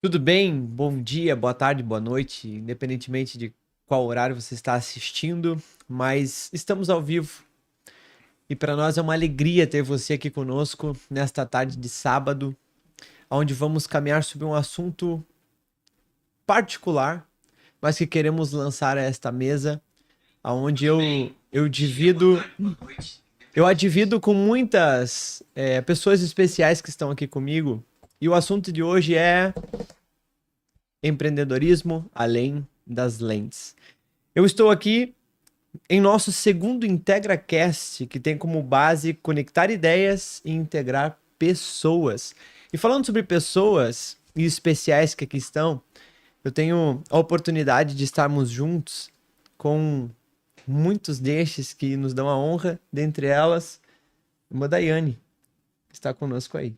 Tudo bem? Bom dia, boa tarde, boa noite, independentemente de qual horário você está assistindo, mas estamos ao vivo e para nós é uma alegria ter você aqui conosco nesta tarde de sábado, onde vamos caminhar sobre um assunto particular, mas que queremos lançar a esta mesa, onde eu divido, eu a divido com muitas pessoas especiais que estão aqui comigo, e o assunto de hoje é empreendedorismo além das lentes. Eu estou aqui em nosso segundo IntegraCast, que tem como base conectar ideias e integrar pessoas. E falando sobre pessoas e especiais que aqui estão, eu tenho a oportunidade de estarmos juntos com muitos destes que nos dão a honra, dentre elas, uma Daiane, que está conosco aí.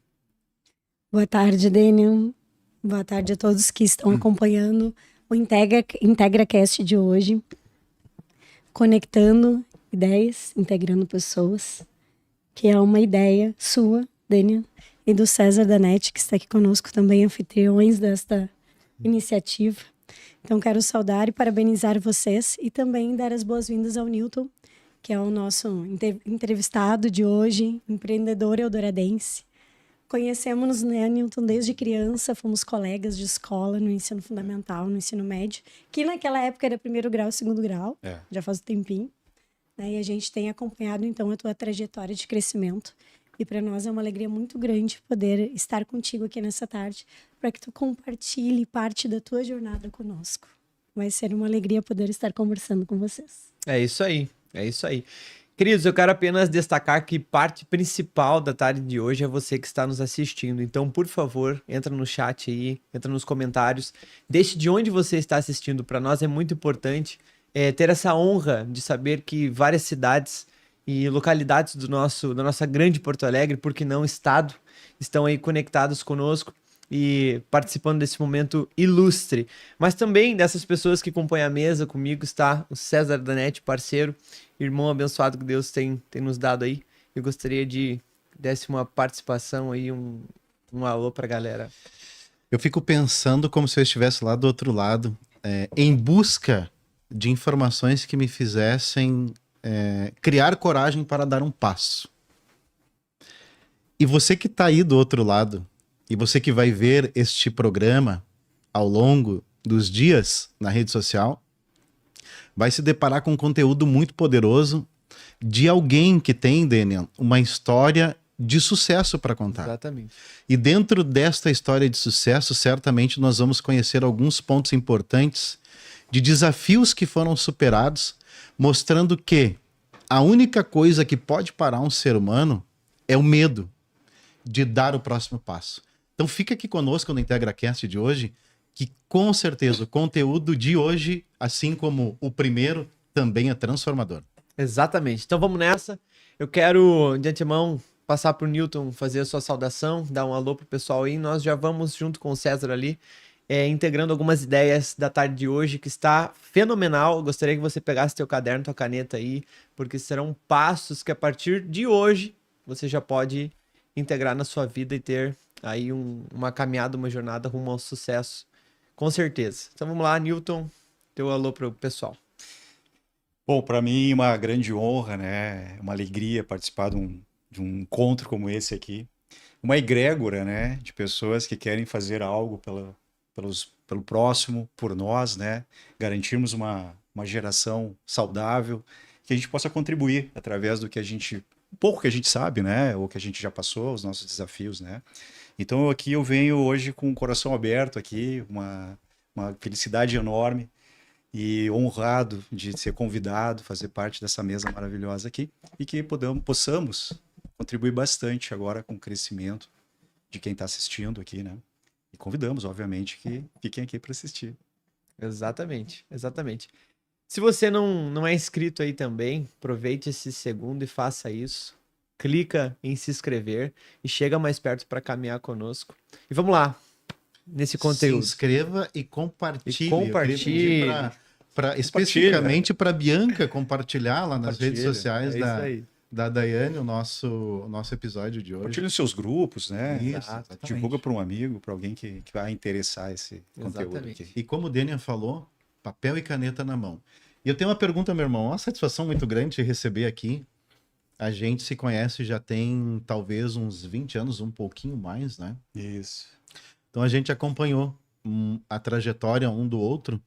Boa tarde, Daniel. Boa tarde a todos que estão acompanhando o IntegraCast de hoje. Conectando ideias, integrando pessoas, que é uma ideia sua, Daniel, e do César Danete, que está aqui conosco também, anfitriões desta iniciativa. Então, quero saudar e parabenizar vocês e também dar as boas-vindas ao Newton, que é o nosso entrevistado de hoje, empreendedor eldoradense. Conhecemos-nos, né, Newton, desde criança, fomos colegas de escola no ensino fundamental, no ensino médio, que naquela época era primeiro grau e segundo grau, já faz um tempinho, né, e a gente tem acompanhado, então, a tua trajetória de crescimento, e para nós é uma alegria muito grande poder estar contigo aqui nessa tarde, para que tu compartilhe parte da tua jornada conosco. Vai ser uma alegria poder estar conversando com vocês. É isso aí, é isso aí. Queridos, eu quero apenas destacar que parte principal da tarde de hoje é você que está nos assistindo. Então, por favor, entra no chat aí, entra nos comentários, deixe de onde você está assistindo. Para nós é muito importante ter essa honra de saber que várias cidades e localidades da nossa grande Porto Alegre, por que não estado, estão aí conectados conosco e participando desse momento ilustre. Mas também dessas pessoas que compõem a mesa comigo está o César Danete, parceiro, irmão abençoado que Deus tem nos dado aí. Eu gostaria de desse uma participação aí, um alô pra galera. Eu fico pensando como se eu estivesse lá do outro lado, em busca de informações que me fizessem criar coragem para dar um passo. E você que está aí do outro lado, e você que vai ver este programa ao longo dos dias na rede social, vai se deparar com um conteúdo muito poderoso de alguém que tem, Daniel, uma história de sucesso para contar. Exatamente. E dentro desta história de sucesso, certamente nós vamos conhecer alguns pontos importantes de desafios que foram superados, mostrando que a única coisa que pode parar um ser humano é o medo de dar o próximo passo. Então fica aqui conosco no IntegraCast de hoje, que com certeza o conteúdo de hoje, assim como o primeiro, também é transformador. Exatamente. Então vamos nessa. Eu quero, de antemão, passar para o Newton fazer a sua saudação, dar um alô pro pessoal aí. Nós já vamos, junto com o César ali, integrando algumas ideias da tarde de hoje, que está fenomenal. Eu gostaria que você pegasse teu caderno, tua caneta aí, porque serão passos que a partir de hoje você já pode integrar na sua vida e ter aí uma caminhada, uma jornada rumo ao sucesso, com certeza. Então vamos lá, Newton, teu alô pro pessoal. Bom, para mim uma grande honra, né? Uma alegria participar de um encontro como esse aqui. Uma egrégora, né? De pessoas que querem fazer algo pelo próximo, por nós, né? Garantirmos uma geração saudável, que a gente possa contribuir através do que a gente, pouco que a gente sabe, né? Ou que a gente já passou, os nossos desafios, né? Então aqui eu venho hoje com o coração aberto aqui, uma felicidade enorme e honrado de ser convidado, fazer parte dessa mesa maravilhosa aqui e que possamos contribuir bastante agora com o crescimento de quem está assistindo aqui, né? E convidamos, obviamente, que fiquem aqui para assistir. Exatamente, exatamente. Se você não é inscrito aí também, aproveite esse segundo e faça isso. Clica em se inscrever e chega mais perto para caminhar conosco. E vamos lá, nesse conteúdo. Se inscreva e compartilhe. Compartilhe. Especificamente para Bianca compartilhar lá nas redes sociais isso aí. da Daiane o nosso episódio de hoje. Compartilha nos seus grupos, né? Isso, Exato. exatamente. Divulga para um amigo, para alguém que vai interessar esse conteúdo Exatamente. aqui. E como o Daniel falou, papel e caneta na mão. E eu tenho uma pergunta, meu irmão. Uma satisfação muito grande te receber aqui. A gente se conhece já tem talvez uns 20 anos, um pouquinho mais, né? Isso. Então a gente acompanhou a trajetória um do outro.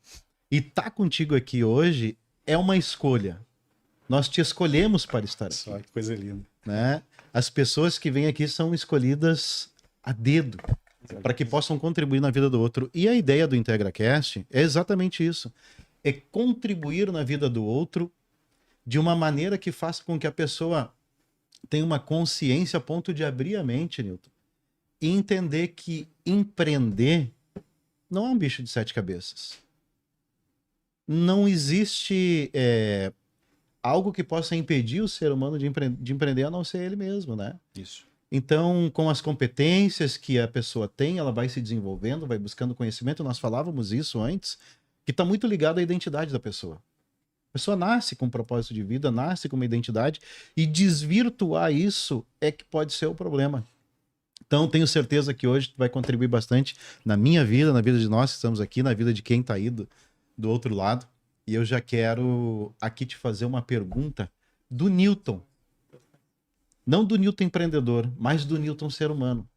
E tá contigo aqui hoje é uma escolha. Nós te escolhemos para estar aqui, Só que coisa linda. né? As pessoas que vêm aqui são escolhidas a dedo para que possam contribuir na vida do outro. E a ideia do IntegraCast é exatamente isso. É contribuir na vida do outro de uma maneira que faça com que a pessoa tenha uma consciência a ponto de abrir a mente, Newton, e entender que empreender não é um bicho de 7 cabeças. Não existe algo que possa impedir o ser humano de empreender a não ser ele mesmo, né? Isso. Então, com as competências que a pessoa tem, ela vai se desenvolvendo, vai buscando conhecimento. Nós falávamos isso antes, que está muito ligado à identidade da pessoa. A pessoa nasce com um propósito de vida, nasce com uma identidade, e desvirtuar isso é que pode ser o problema. Então, tenho certeza que hoje tu vai contribuir bastante na minha vida, na vida de nós que estamos aqui, na vida de quem está aí do outro lado. E eu já quero aqui te fazer uma pergunta do Newton. Não do Newton empreendedor, mas do Newton ser humano.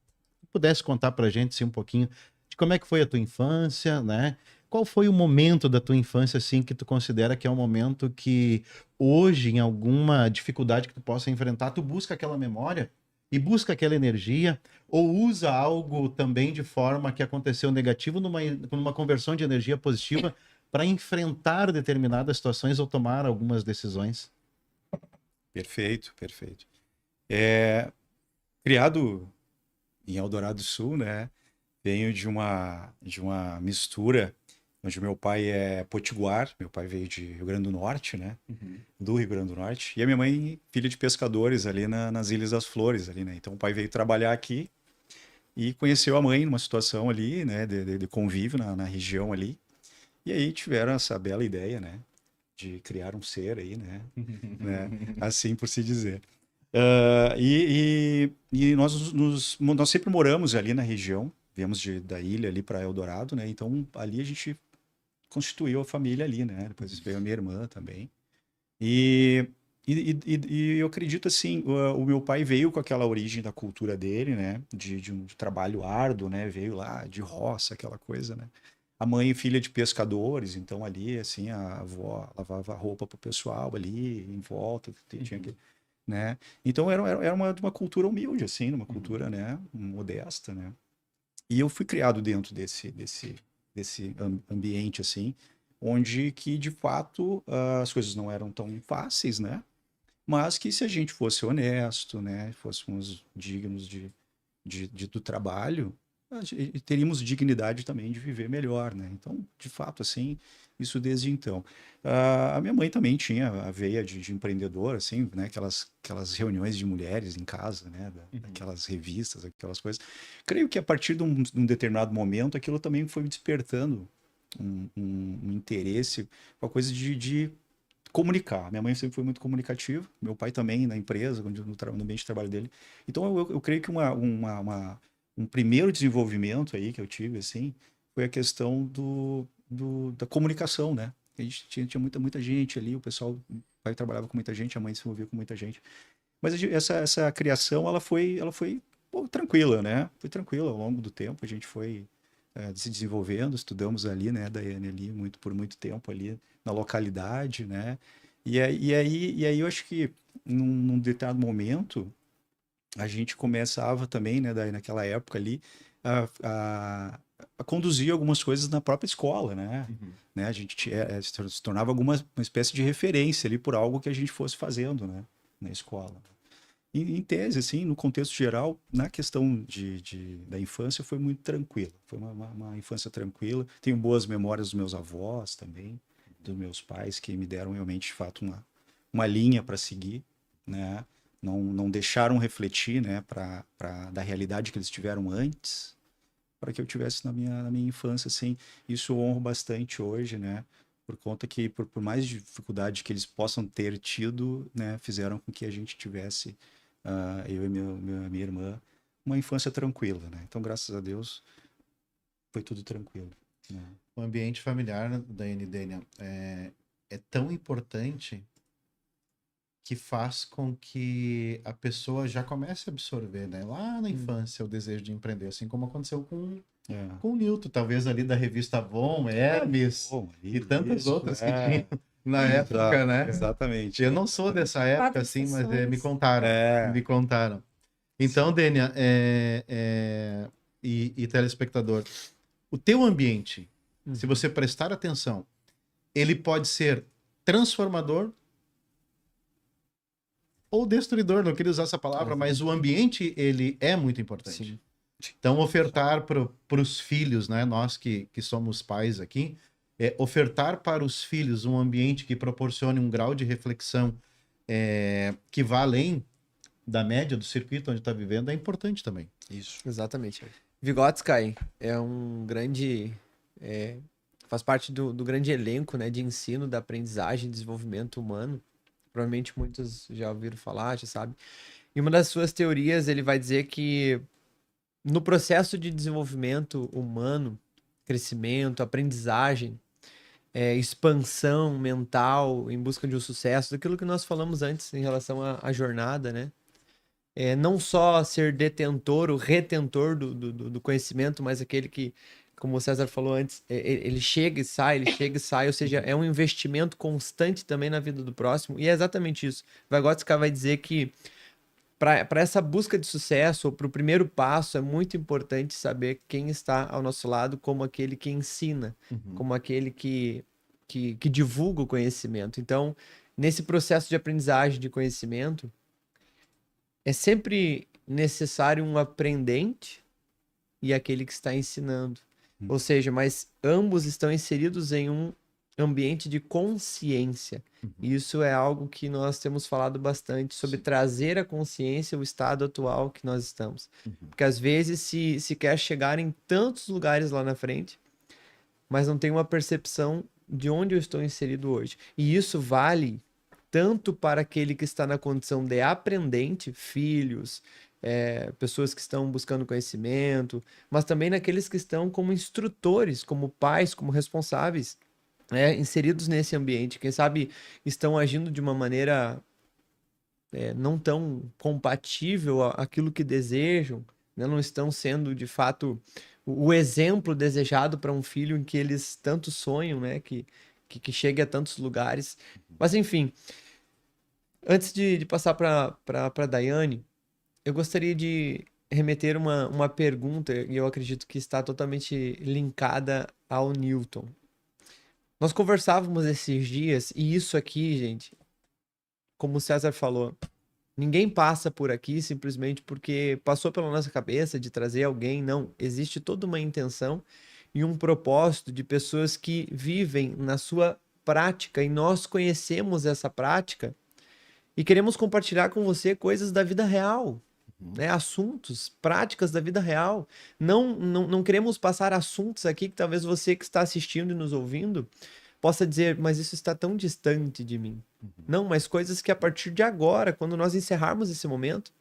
Se pudesse contar pra gente assim, um pouquinho de como é que foi a tua infância, né? Qual foi o momento da tua infância assim que tu considera que é um momento que hoje, em alguma dificuldade que tu possa enfrentar, tu busca aquela memória e busca aquela energia, ou usa algo também de forma que aconteceu negativo numa conversão de energia positiva para enfrentar determinadas situações ou tomar algumas decisões? Perfeito, perfeito. Criado em Eldorado do Sul, né? Venho de uma mistura onde meu pai é potiguar, meu pai veio de Rio Grande do Norte, né? Do Rio Grande do Norte, e a minha mãe, filha de pescadores ali nas Ilhas das Flores, ali, né? Então o pai veio trabalhar aqui e conheceu a mãe numa situação ali, né? De convívio na região ali. E aí tiveram essa bela ideia, né? De criar um ser aí, né? Assim por se dizer. E nós sempre moramos ali na região, viemos da ilha ali para Eldorado, né? Então ali a gente constituiu a família ali, né? Depois veio a minha irmã também. E eu acredito assim, o meu pai veio com aquela origem da cultura dele, né? De um trabalho árduo, né? Veio lá de roça, aquela coisa, né? A mãe, filha de pescadores, então ali, assim, a avó lavava roupa pro pessoal ali, em volta, tinha que, né? Então era uma cultura humilde, assim, uma cultura, né? Modesta, né? E eu fui criado dentro desse ambiente, assim, onde que, de fato, as coisas não eram tão fáceis, né? Mas que se a gente fosse honesto, né? Fôssemos dignos do trabalho, teríamos dignidade também de viver melhor, né? Então, de fato, assim, isso desde então. A minha mãe também tinha a veia de empreendedor, assim, né? Aquelas reuniões de mulheres em casa, né? Aquelas revistas, aquelas coisas. Creio que a partir de um determinado momento, aquilo também foi me despertando um interesse, uma coisa de comunicar. Minha mãe sempre foi muito comunicativa, meu pai também na empresa, no ambiente de trabalho dele. Então, eu creio que um primeiro desenvolvimento aí que eu tive, assim, foi a questão da comunicação, né? A gente tinha muita gente ali, o pai trabalhava com muita gente, a mãe se envolvia com muita gente. Mas essa criação, ela foi pô, tranquila, né? Foi tranquila ao longo do tempo, a gente foi se desenvolvendo, estudamos ali, né, Daiane, ali, por muito tempo ali na localidade, né? E aí eu acho que num determinado momento, a gente começava também, né, daí naquela época ali, a conduzir algumas coisas na própria escola, né? Né? A gente se tornava uma espécie de referência ali por algo que a gente fosse fazendo, né, na escola. Em tese, assim, no contexto geral, na questão da infância, foi muito tranquila. Foi uma infância tranquila. Tenho boas memórias dos meus avós também, dos meus pais, que me deram realmente, de fato, uma linha para seguir, né? Não deixaram refletir, né, da realidade que eles tiveram antes, para que eu tivesse na minha infância, assim. Isso eu honro bastante hoje, né, por conta que, por mais dificuldade que eles possam ter tido, né, fizeram com que a gente tivesse, eu e minha irmã, uma infância tranquila, né? Então, graças a Deus, foi tudo tranquilo, né? O ambiente familiar da Daniel, é tão importante que faz com que a pessoa já comece a absorver, né? Lá na infância, o desejo de empreender, assim como aconteceu com o Newton, talvez ali da revista Avon, Hermes Bom, e tantas isso, outras que tinham na época, Exato, né? exatamente. Eu não sou dessa época, Quatro assim, mas estações. me contaram, É. me contaram. Então, Dênia, e telespectador, o teu ambiente, se você prestar atenção, ele pode ser transformador ou destruidor, não queria usar essa palavra, mas o ambiente, ele é muito importante. Sim. Então, ofertar para os filhos, né? Nós que somos pais aqui, ofertar para os filhos um ambiente que proporcione um grau de reflexão que vá além da média do circuito onde está vivendo é importante também. Isso. Exatamente. Vygotsky é um grande. Faz parte do grande elenco, né, de ensino da aprendizagem e desenvolvimento humano. Provavelmente muitos já ouviram falar, já sabem. E uma das suas teorias, ele vai dizer que no processo de desenvolvimento humano, crescimento, aprendizagem, expansão mental em busca de um sucesso, daquilo que nós falamos antes em relação à jornada, né? Não só ser detentor, o retentor do conhecimento, mas aquele que, como o César falou antes, ele chega e sai, ou seja, é um investimento constante também na vida do próximo, e é exatamente isso. Vygotsky vai dizer que para essa busca de sucesso, ou para o primeiro passo, é muito importante saber quem está ao nosso lado como aquele que ensina, como aquele que divulga o conhecimento. Então, nesse processo de aprendizagem de conhecimento, é sempre necessário um aprendente e aquele que está ensinando. Ou seja, mas ambos estão inseridos em um ambiente de consciência. E isso é algo que nós temos falado bastante sobre trazer a consciência ao estado atual que nós estamos. Porque às vezes se quer chegar em tantos lugares lá na frente, mas não tem uma percepção de onde eu estou inserido hoje. E isso vale tanto para aquele que está na condição de aprendente, filhos, pessoas que estão buscando conhecimento, mas também naqueles que estão como instrutores, como pais, como responsáveis, inseridos nesse ambiente. Quem sabe estão agindo de uma maneira não tão compatível àquilo que desejam, né? Não estão sendo, de fato, o exemplo desejado para um filho em que eles tanto sonham, né? Que chegue a tantos lugares. Mas, enfim, antes de passar para a Daiane, eu gostaria de remeter uma pergunta, e eu acredito que está totalmente linkada ao Newton. Nós conversávamos esses dias, e isso aqui, gente, como o César falou, ninguém passa por aqui simplesmente porque passou pela nossa cabeça de trazer alguém, não. Existe toda uma intenção e um propósito de pessoas que vivem na sua prática, e nós conhecemos essa prática e queremos compartilhar com você coisas da vida real, né? Assuntos, práticas da vida real. Não queremos passar assuntos aqui que talvez você que está assistindo e nos ouvindo possa dizer, mas isso está tão distante de mim. Não, mas coisas que a partir de agora, quando nós encerrarmos esse momento,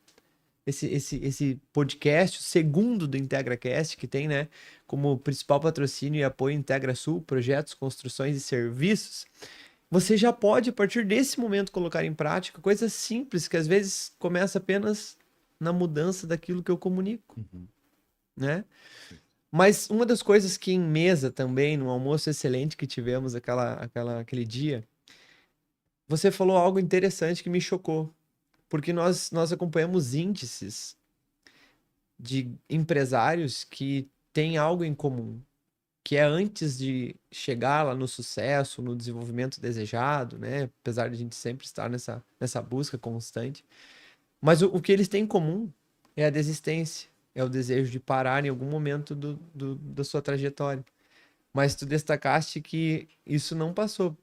esse podcast, o segundo do IntegraCast, que tem, né, como principal patrocínio e apoio IntegraSul, projetos, construções e serviços, você já pode, a partir desse momento, colocar em prática coisas simples que às vezes começa apenas na mudança daquilo que eu comunico, né? Mas uma das coisas que em mesa também, no almoço excelente que tivemos aquele dia, você falou algo interessante que me chocou, porque nós acompanhamos índices de empresários que têm algo em comum, que é antes de chegar lá no sucesso, no desenvolvimento desejado, né? Apesar de a gente sempre estar nessa busca constante, mas o que eles têm em comum é a desistência, é o desejo de parar em algum momento da sua trajetória. Mas tu destacaste que isso não passou.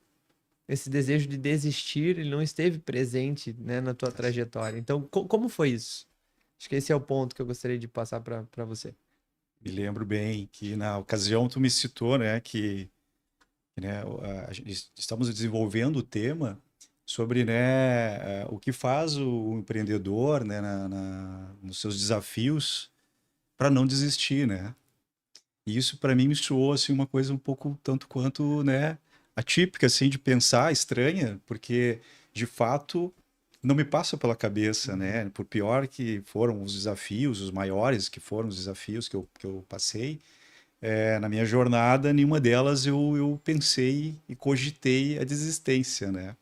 Esse desejo de desistir, ele não esteve presente, né, na tua trajetória. Então, como foi isso? Acho que esse é o ponto que eu gostaria de passar para você. Me lembro bem que na ocasião tu me citou, né, que né, estamos desenvolvendo o tema sobre, né, o que faz o empreendedor, né, nos seus desafios para não desistir, né? E isso para mim me soou assim uma coisa um pouco tanto quanto, né, atípica assim de pensar, estranha, porque de fato não me passa pela cabeça, né? Por pior que foram os desafios, os maiores que foram os desafios que eu passei, na minha jornada, nenhuma delas eu pensei e cogitei a desistência, né?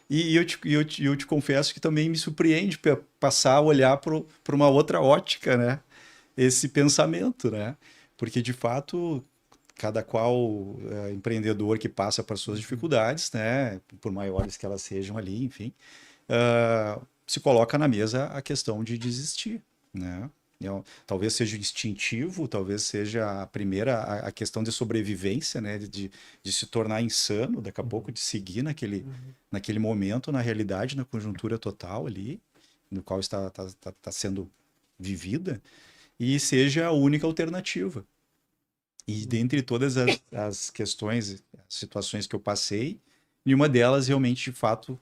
E eu te confesso que também me surpreende passar a olhar para uma outra ótica, né? Esse pensamento, né? Porque de fato, cada qual empreendedor que passa por suas dificuldades, né? Por maiores que elas sejam ali, enfim, se coloca na mesa a questão de desistir, né? Talvez seja instintivo, talvez seja a primeira, a questão de sobrevivência, né? De se tornar insano, daqui a pouco de seguir naquele momento, na realidade, na conjuntura total ali, no qual está sendo vivida, e seja a única alternativa. E dentre todas as questões, as situações que eu passei, nenhuma delas realmente, de fato,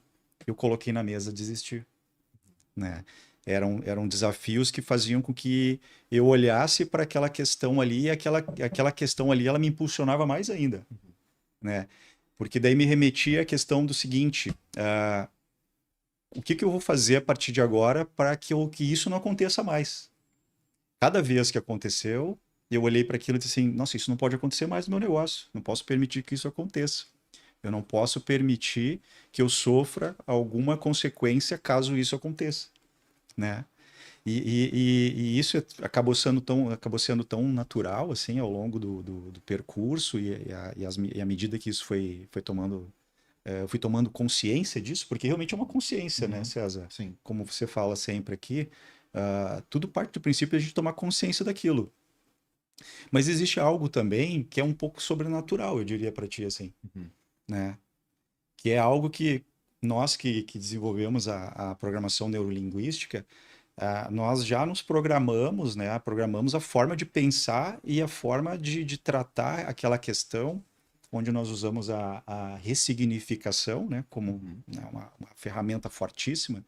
eu coloquei na mesa desistir, né? Eram desafios que faziam com que eu olhasse para aquela questão ali, e aquela questão ali, ela me impulsionava mais ainda, né? Porque daí me remetia à questão do seguinte, o que eu vou fazer a partir de agora para que isso não aconteça mais? Cada vez que aconteceu, eu olhei para aquilo e disse assim, nossa, isso não pode acontecer mais no meu negócio, não posso permitir que isso aconteça. Eu não posso permitir que eu sofra alguma consequência caso isso aconteça, né? E isso acabou sendo tão natural assim ao longo do percurso e à medida que isso foi tomando, eu fui tomando consciência disso, porque realmente é uma consciência, né, César? Sim. Como você fala sempre aqui, tudo parte do princípio de a gente tomar consciência daquilo. Mas existe algo também que é um pouco sobrenatural, eu diria para ti assim, né? Que é algo que nós que desenvolvemos a programação neurolinguística, nós já nos programamos, né? Programamos a forma de pensar e a forma de tratar aquela questão, onde nós usamos a ressignificação, né? Como né, uma ferramenta fortíssima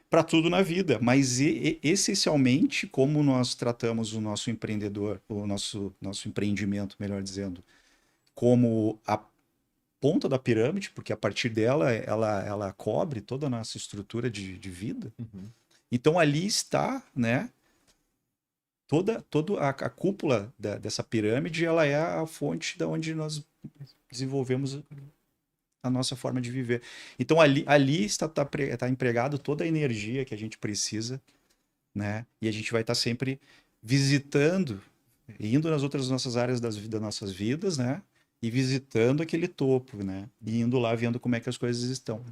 para tudo na vida. Mas essencialmente, como nós tratamos o nosso empreendedor, o nosso empreendimento, melhor dizendo, como a ponta da pirâmide, porque a partir dela ela cobre toda a nossa estrutura de vida. Então ali está, né? Toda a cúpula dessa pirâmide, ela é a fonte da onde nós desenvolvemos a nossa forma de viver. Então ali está empregado toda a energia que a gente precisa, né? E a gente vai estar sempre visitando, indo nas outras nossas áreas das nossas vidas, né? E visitando aquele topo, né? E indo lá vendo como é que as coisas estão.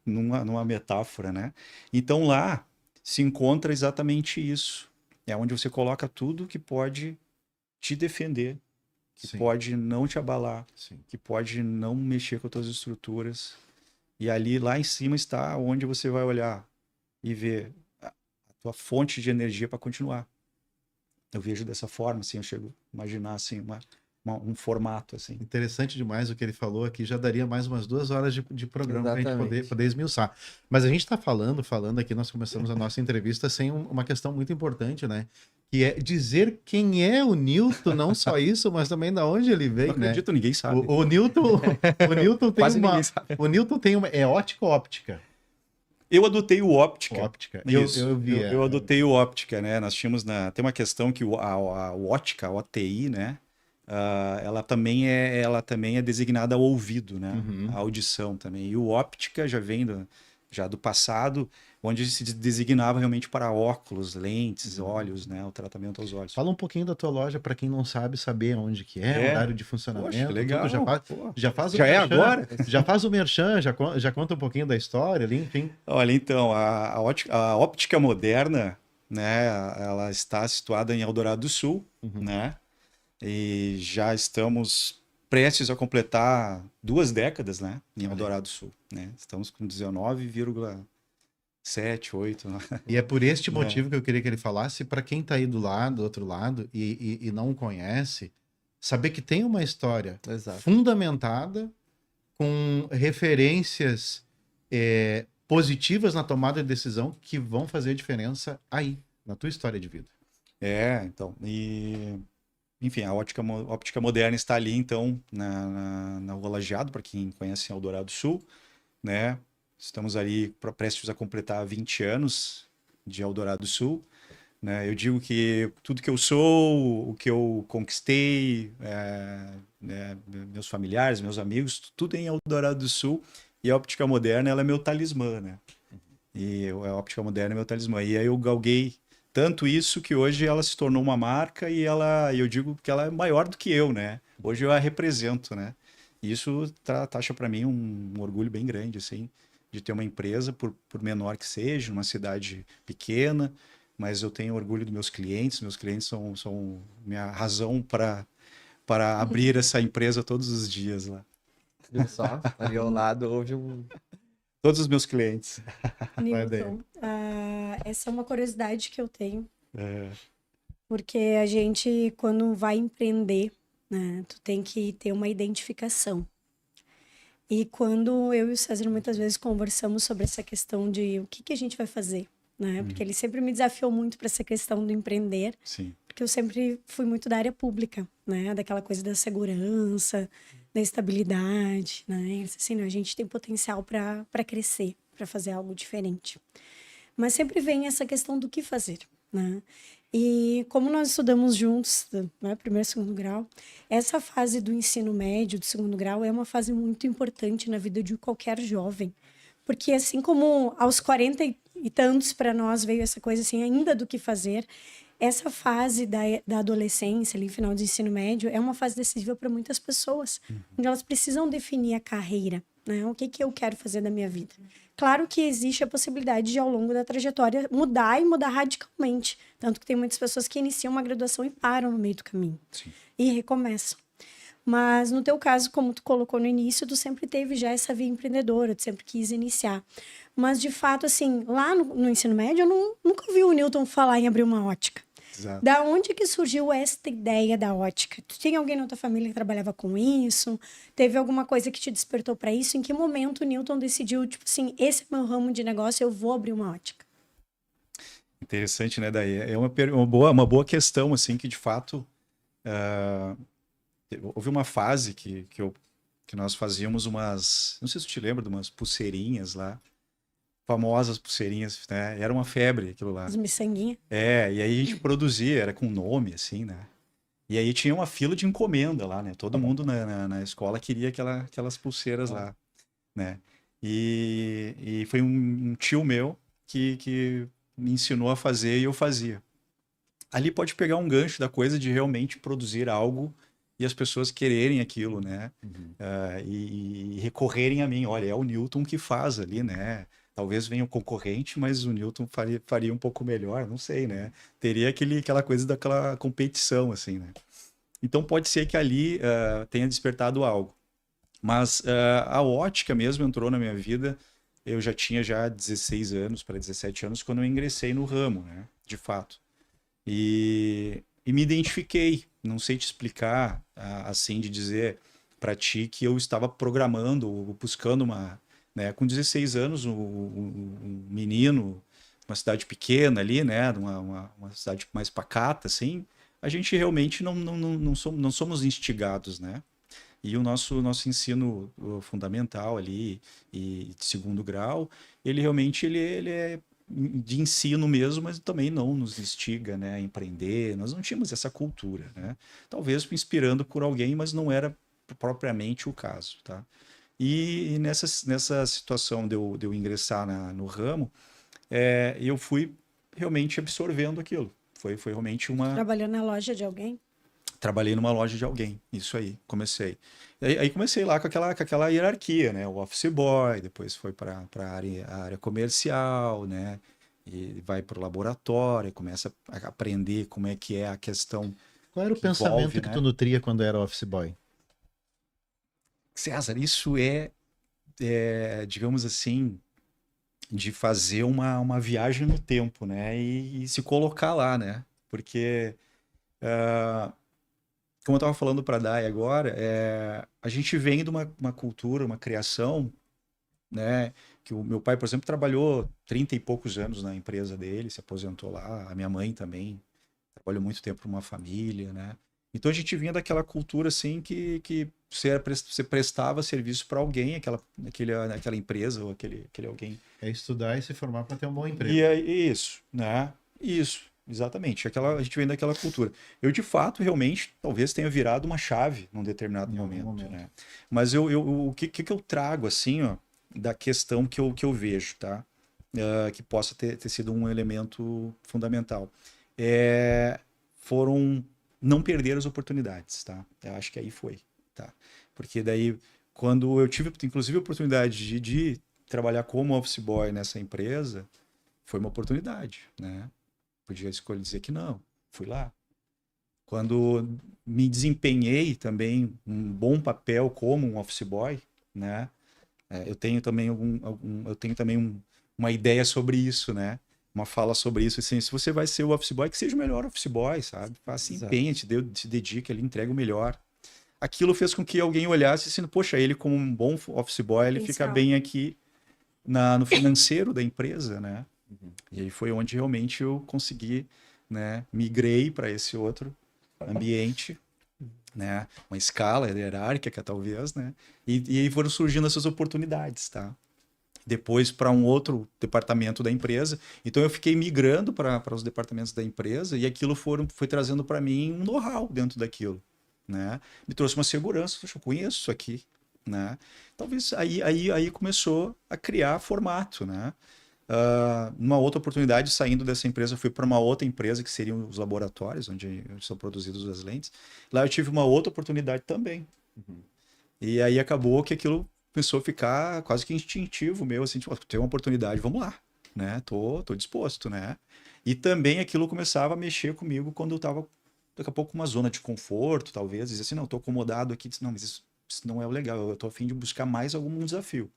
Numa metáfora, né? Então lá se encontra exatamente isso. É onde você coloca tudo que pode te defender, que Sim. pode não te abalar, Sim. que pode não mexer com as tuas estruturas. E ali, lá em cima, está onde você vai olhar e ver a tua fonte de energia para continuar. Eu vejo dessa forma, assim, eu chego a imaginar assim, um formato assim. Interessante demais o que ele falou aqui, já daria mais umas 2 horas de programa para a gente Exatamente. poder esmiuçar. Mas a gente está falando aqui, nós começamos a nossa entrevista sem uma questão muito importante, né? Que é dizer quem é o Newton, não só isso, mas também da onde ele veio, Não né? acredito, ninguém sabe. O Newton tem Quase uma... ninguém sabe. O Newton tem uma... É ótica ou óptica? Eu adotei o óptica. Óptica. Isso. Eu vi. Eu adotei o óptica, né? Nós tínhamos tem uma questão que a ótica, a OTI, né? Ela também é designada ao ouvido, né? A audição também. E o óptica já vem já do passado, onde se designava realmente para óculos, lentes, olhos, né? O tratamento aos olhos. Fala um pouquinho da tua loja para quem não sabe saber onde que é, horário de funcionamento. Poxa, legal. Tudo. Já faz o Já é merchan, agora? Já faz o merchan, já conta um pouquinho da história ali, enfim. Olha, então, a óptica moderna, né? Ela está situada em Eldorado do Sul, né? E já estamos prestes a completar 2 décadas, né? Em Eldorado do Sul, né? Estamos com 19,7, 8. Né? E é por este motivo que eu queria que ele falasse, para quem está aí do outro lado, e não conhece, Saber que tem uma história Exato. fundamentada, com referências positivas na tomada de decisão que vão fazer a diferença aí, na tua história de vida. Então, enfim, a óptica moderna está ali, então, na Rua Lajeado, para quem conhece Eldorado Sul, né? Estamos ali prestes a completar 20 anos de Eldorado Sul, né? Eu digo que tudo que eu sou, o que eu conquistei, meus familiares, meus amigos, tudo em Eldorado do Sul, e a óptica moderna, ela é meu talismã, né? E a óptica moderna é meu talismã. E aí eu galguei tanto isso que hoje ela se tornou uma marca e eu digo que ela é maior do que eu, né? Hoje eu a represento, né? E isso taxa para mim um orgulho bem grande, assim, de ter uma empresa, por menor que seja, numa cidade pequena, mas eu tenho orgulho dos meus clientes são minha razão para abrir essa empresa todos os dias lá. Viu só? Ali ao lado houve Todos os meus clientes. Nilton, essa é uma curiosidade que eu tenho, É, porque a gente, quando vai empreender, né, tu tem que ter uma identificação. E quando eu e o César muitas vezes conversamos sobre essa questão de o que a gente vai fazer, né? Porque ele sempre me desafiou muito para essa questão do empreender, sim. porque eu sempre fui muito da área pública, né? Daquela coisa da segurança, da estabilidade, né? E assim, não, a gente tem potencial para crescer, para fazer algo diferente. Mas sempre vem essa questão do que fazer, né? E como nós estudamos juntos, né, primeiro e segundo grau, essa fase do ensino médio, do segundo grau, é uma fase muito importante na vida de qualquer jovem. Porque assim como aos 40 e tantos para nós veio essa coisa assim, ainda do que fazer, essa fase da adolescência, ali, final do ensino médio, é uma fase decisiva para muitas pessoas, onde elas precisam definir a carreira, né? O que eu quero fazer da minha vida. Claro que existe a possibilidade de, ao longo da trajetória, mudar e mudar radicalmente. Tanto que tem muitas pessoas que iniciam uma graduação e param no meio do caminho. Sim. E recomeçam. Mas no teu caso, como tu colocou no início, tu sempre teve já essa via empreendedora, tu sempre quis iniciar. Mas, de fato, assim, lá no ensino médio, eu nunca ouvi o Nilton falar em abrir uma ótica. Exato. Da onde que surgiu esta ideia da ótica? Tu tinha alguém na tua família que trabalhava com isso? Teve alguma coisa que te despertou para isso? Em que momento o Nilton decidiu, tipo assim, esse é meu ramo de negócio, eu vou abrir uma ótica? Interessante, né? Daí é uma boa questão, assim, que de fato houve uma fase que nós fazíamos umas, não sei se tu te lembra de umas pulseirinhas lá, famosas pulseirinhas, né? Era uma febre aquilo lá. As miçanguinhas. E aí a gente produzia, era com nome, assim, né? E aí tinha uma fila de encomenda lá, né? Todo mundo na escola queria aquelas pulseiras lá, né? E foi um tio meu que me ensinou a fazer e eu fazia. Ali pode pegar um gancho da coisa de realmente produzir algo e as pessoas quererem aquilo, né? E recorrerem a mim. Olha, é o Nilton que faz ali, né? Talvez venha um concorrente, mas o Nilton faria um pouco melhor, não sei, né? Teria aquela coisa daquela competição, assim, né? Então pode ser que ali tenha despertado algo. Mas a ótica mesmo entrou na minha vida. Eu já tinha 16 anos para 17 anos quando eu ingressei no ramo, né? De fato. E me identifiquei. Não sei te explicar, assim, de dizer para ti que eu estava programando, buscando uma... Né? Com 16 anos, um menino, uma cidade pequena ali, né? Uma cidade mais pacata, assim, a gente realmente não somos instigados, né? E o nosso ensino fundamental ali e de segundo grau, ele realmente ele é de ensino mesmo, mas também não nos instiga, né, a empreender. Nós não tínhamos essa cultura, né? Talvez inspirando por alguém, mas não era propriamente o caso, tá? E nessa situação de eu ingressar no ramo, eu fui realmente absorvendo aquilo. Foi realmente uma... Trabalhou na loja de alguém? Trabalhei numa loja de alguém, isso aí, comecei. Aí comecei lá com aquela hierarquia, né? O office boy, depois foi para a área comercial, né? E vai para o laboratório, começa a aprender como é que é a questão. Qual era o pensamento que tu nutria quando era office boy? César, isso digamos assim, de fazer uma viagem no tempo, né? E se colocar lá, né? Porque como eu estava falando para a Dai agora, a gente vem de uma cultura, uma criação, né? Que o meu pai, por exemplo, trabalhou 30 e poucos anos na empresa dele, se aposentou lá. A minha mãe também trabalhou muito tempo para uma família, né? Então a gente vinha daquela cultura assim que você prestava serviço para alguém, aquela empresa ou aquele alguém. É estudar e se formar para ter um bom emprego. E é isso, né? Isso, exatamente. A gente vem daquela cultura. Eu, de fato, realmente, talvez tenha virado uma chave num determinado Em algum momento, momento. né? Mas o que eu trago, assim, ó, da questão que eu vejo, tá? Que possa ter sido um elemento fundamental. Foram não perder as oportunidades, tá? Eu acho que aí foi, tá? Porque daí, quando eu tive, inclusive, a oportunidade de trabalhar como office boy nessa empresa, foi uma oportunidade, né? Podia escolher dizer que não, fui lá. Quando me desempenhei também um bom papel como um office boy, né? Eu tenho também uma ideia sobre isso, né? Uma fala sobre isso, assim, se você vai ser o office boy, que seja o melhor office boy, sabe? Faça empenho, se dedique, ele entrega o melhor. Aquilo fez com que alguém olhasse assim, poxa, ele como um bom office boy, ele fica bem aqui no financeiro da empresa, né? E aí foi onde realmente eu consegui, né? Migrei para esse outro ambiente, né? Uma escala hierárquica, talvez, né? E aí foram surgindo essas oportunidades, tá? Depois para um outro departamento da empresa. Então eu fiquei migrando para os departamentos da empresa e aquilo foi trazendo para mim um know-how dentro daquilo, né? Me trouxe uma segurança, poxa, eu conheço isso aqui, né? Talvez aí começou a criar formato, né? Numa outra oportunidade, saindo dessa empresa, fui para uma outra empresa, que seriam os laboratórios, onde são produzidas as lentes. Lá eu tive uma outra oportunidade também. E aí acabou que aquilo começou a ficar quase que instintivo meu, assim, tipo, tem uma oportunidade, vamos lá, né? Tô disposto, né? E também aquilo começava a mexer comigo quando eu tava, daqui a pouco, uma zona de conforto, talvez, dizia assim, não, tô acomodado aqui, não, mas isso não é o legal, eu tô a fim de buscar mais algum desafio.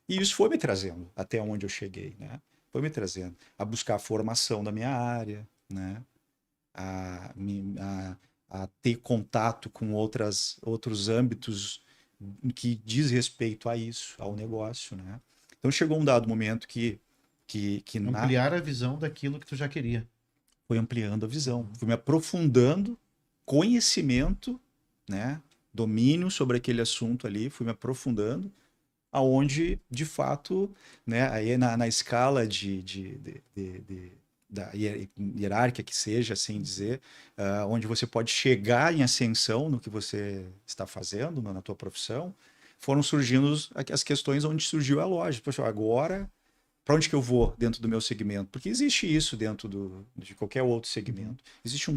E isso foi me trazendo até onde eu cheguei, né? Foi me trazendo a buscar a formação da minha área, né? A ter contato com outros âmbitos que diz respeito a isso, ao negócio, né? Então chegou um dado momento que Ampliar a visão daquilo que tu já queria. foi ampliando a visão, fui me aprofundando, conhecimento, né? Domínio sobre aquele assunto ali, fui me aprofundando, aonde de fato, né? Aí na escala da hierárquia que seja, assim dizer, onde você pode chegar em ascensão no que você está fazendo, na tua profissão, foram surgindo as questões onde surgiu a lógica. Poxa, agora, para onde que eu vou dentro do meu segmento? Porque existe isso dentro de qualquer outro segmento. Existe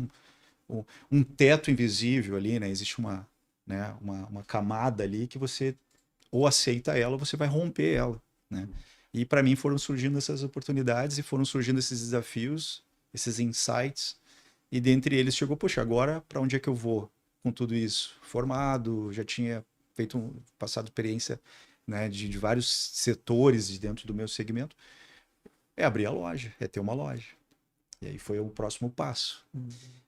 um teto invisível ali, né? Existe uma camada ali que você ou aceita ela ou você vai romper ela, né? E para mim foram surgindo essas oportunidades e foram surgindo esses desafios, esses insights. E dentre eles chegou, poxa, agora para onde é que eu vou com tudo isso? Formado, já tinha passado experiência, né, de vários setores dentro do meu segmento. É abrir a loja, é ter uma loja. E aí foi o próximo passo.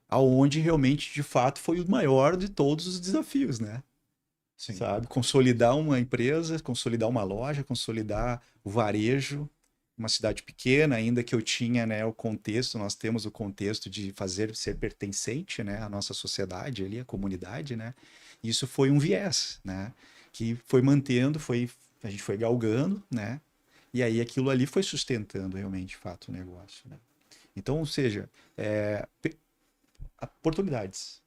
Aonde realmente, de fato, foi o maior de todos os desafios, né? Sim. Sabe? Consolidar uma empresa, consolidar uma loja, consolidar o varejo, uma cidade pequena, ainda que eu tinha, né, o contexto, nós temos o contexto de ser pertencente, né, à nossa sociedade ali, à comunidade, né? Isso foi um viés, né, que foi mantendo, a gente foi galgando, né? E aí aquilo ali foi sustentando realmente, de fato, o negócio, né? Então, ou seja, oportunidades.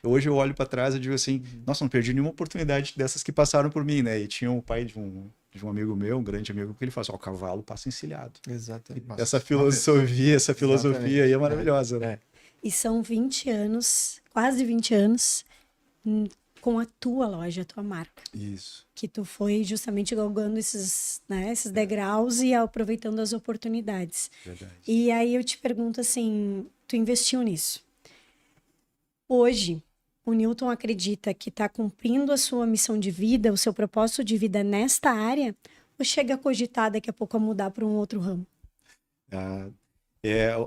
Hoje eu olho para trás e digo assim, nossa, não perdi nenhuma oportunidade dessas que passaram por mim, né? E tinha um pai de um amigo meu, um grande amigo, que ele fala assim, ó, o cavalo passa encilhado. Exatamente. Essa filosofia aí é maravilhosa, né? E são 20 anos, quase 20 anos, com a tua loja, a tua marca. Isso. Que tu foi justamente galgando esses degraus e aproveitando as oportunidades. Verdade. E aí eu te pergunto assim, tu investiu nisso. Hoje, o Newton acredita que está cumprindo a sua missão de vida, o seu propósito de vida nesta área, ou chega a cogitar daqui a pouco a mudar para um outro ramo?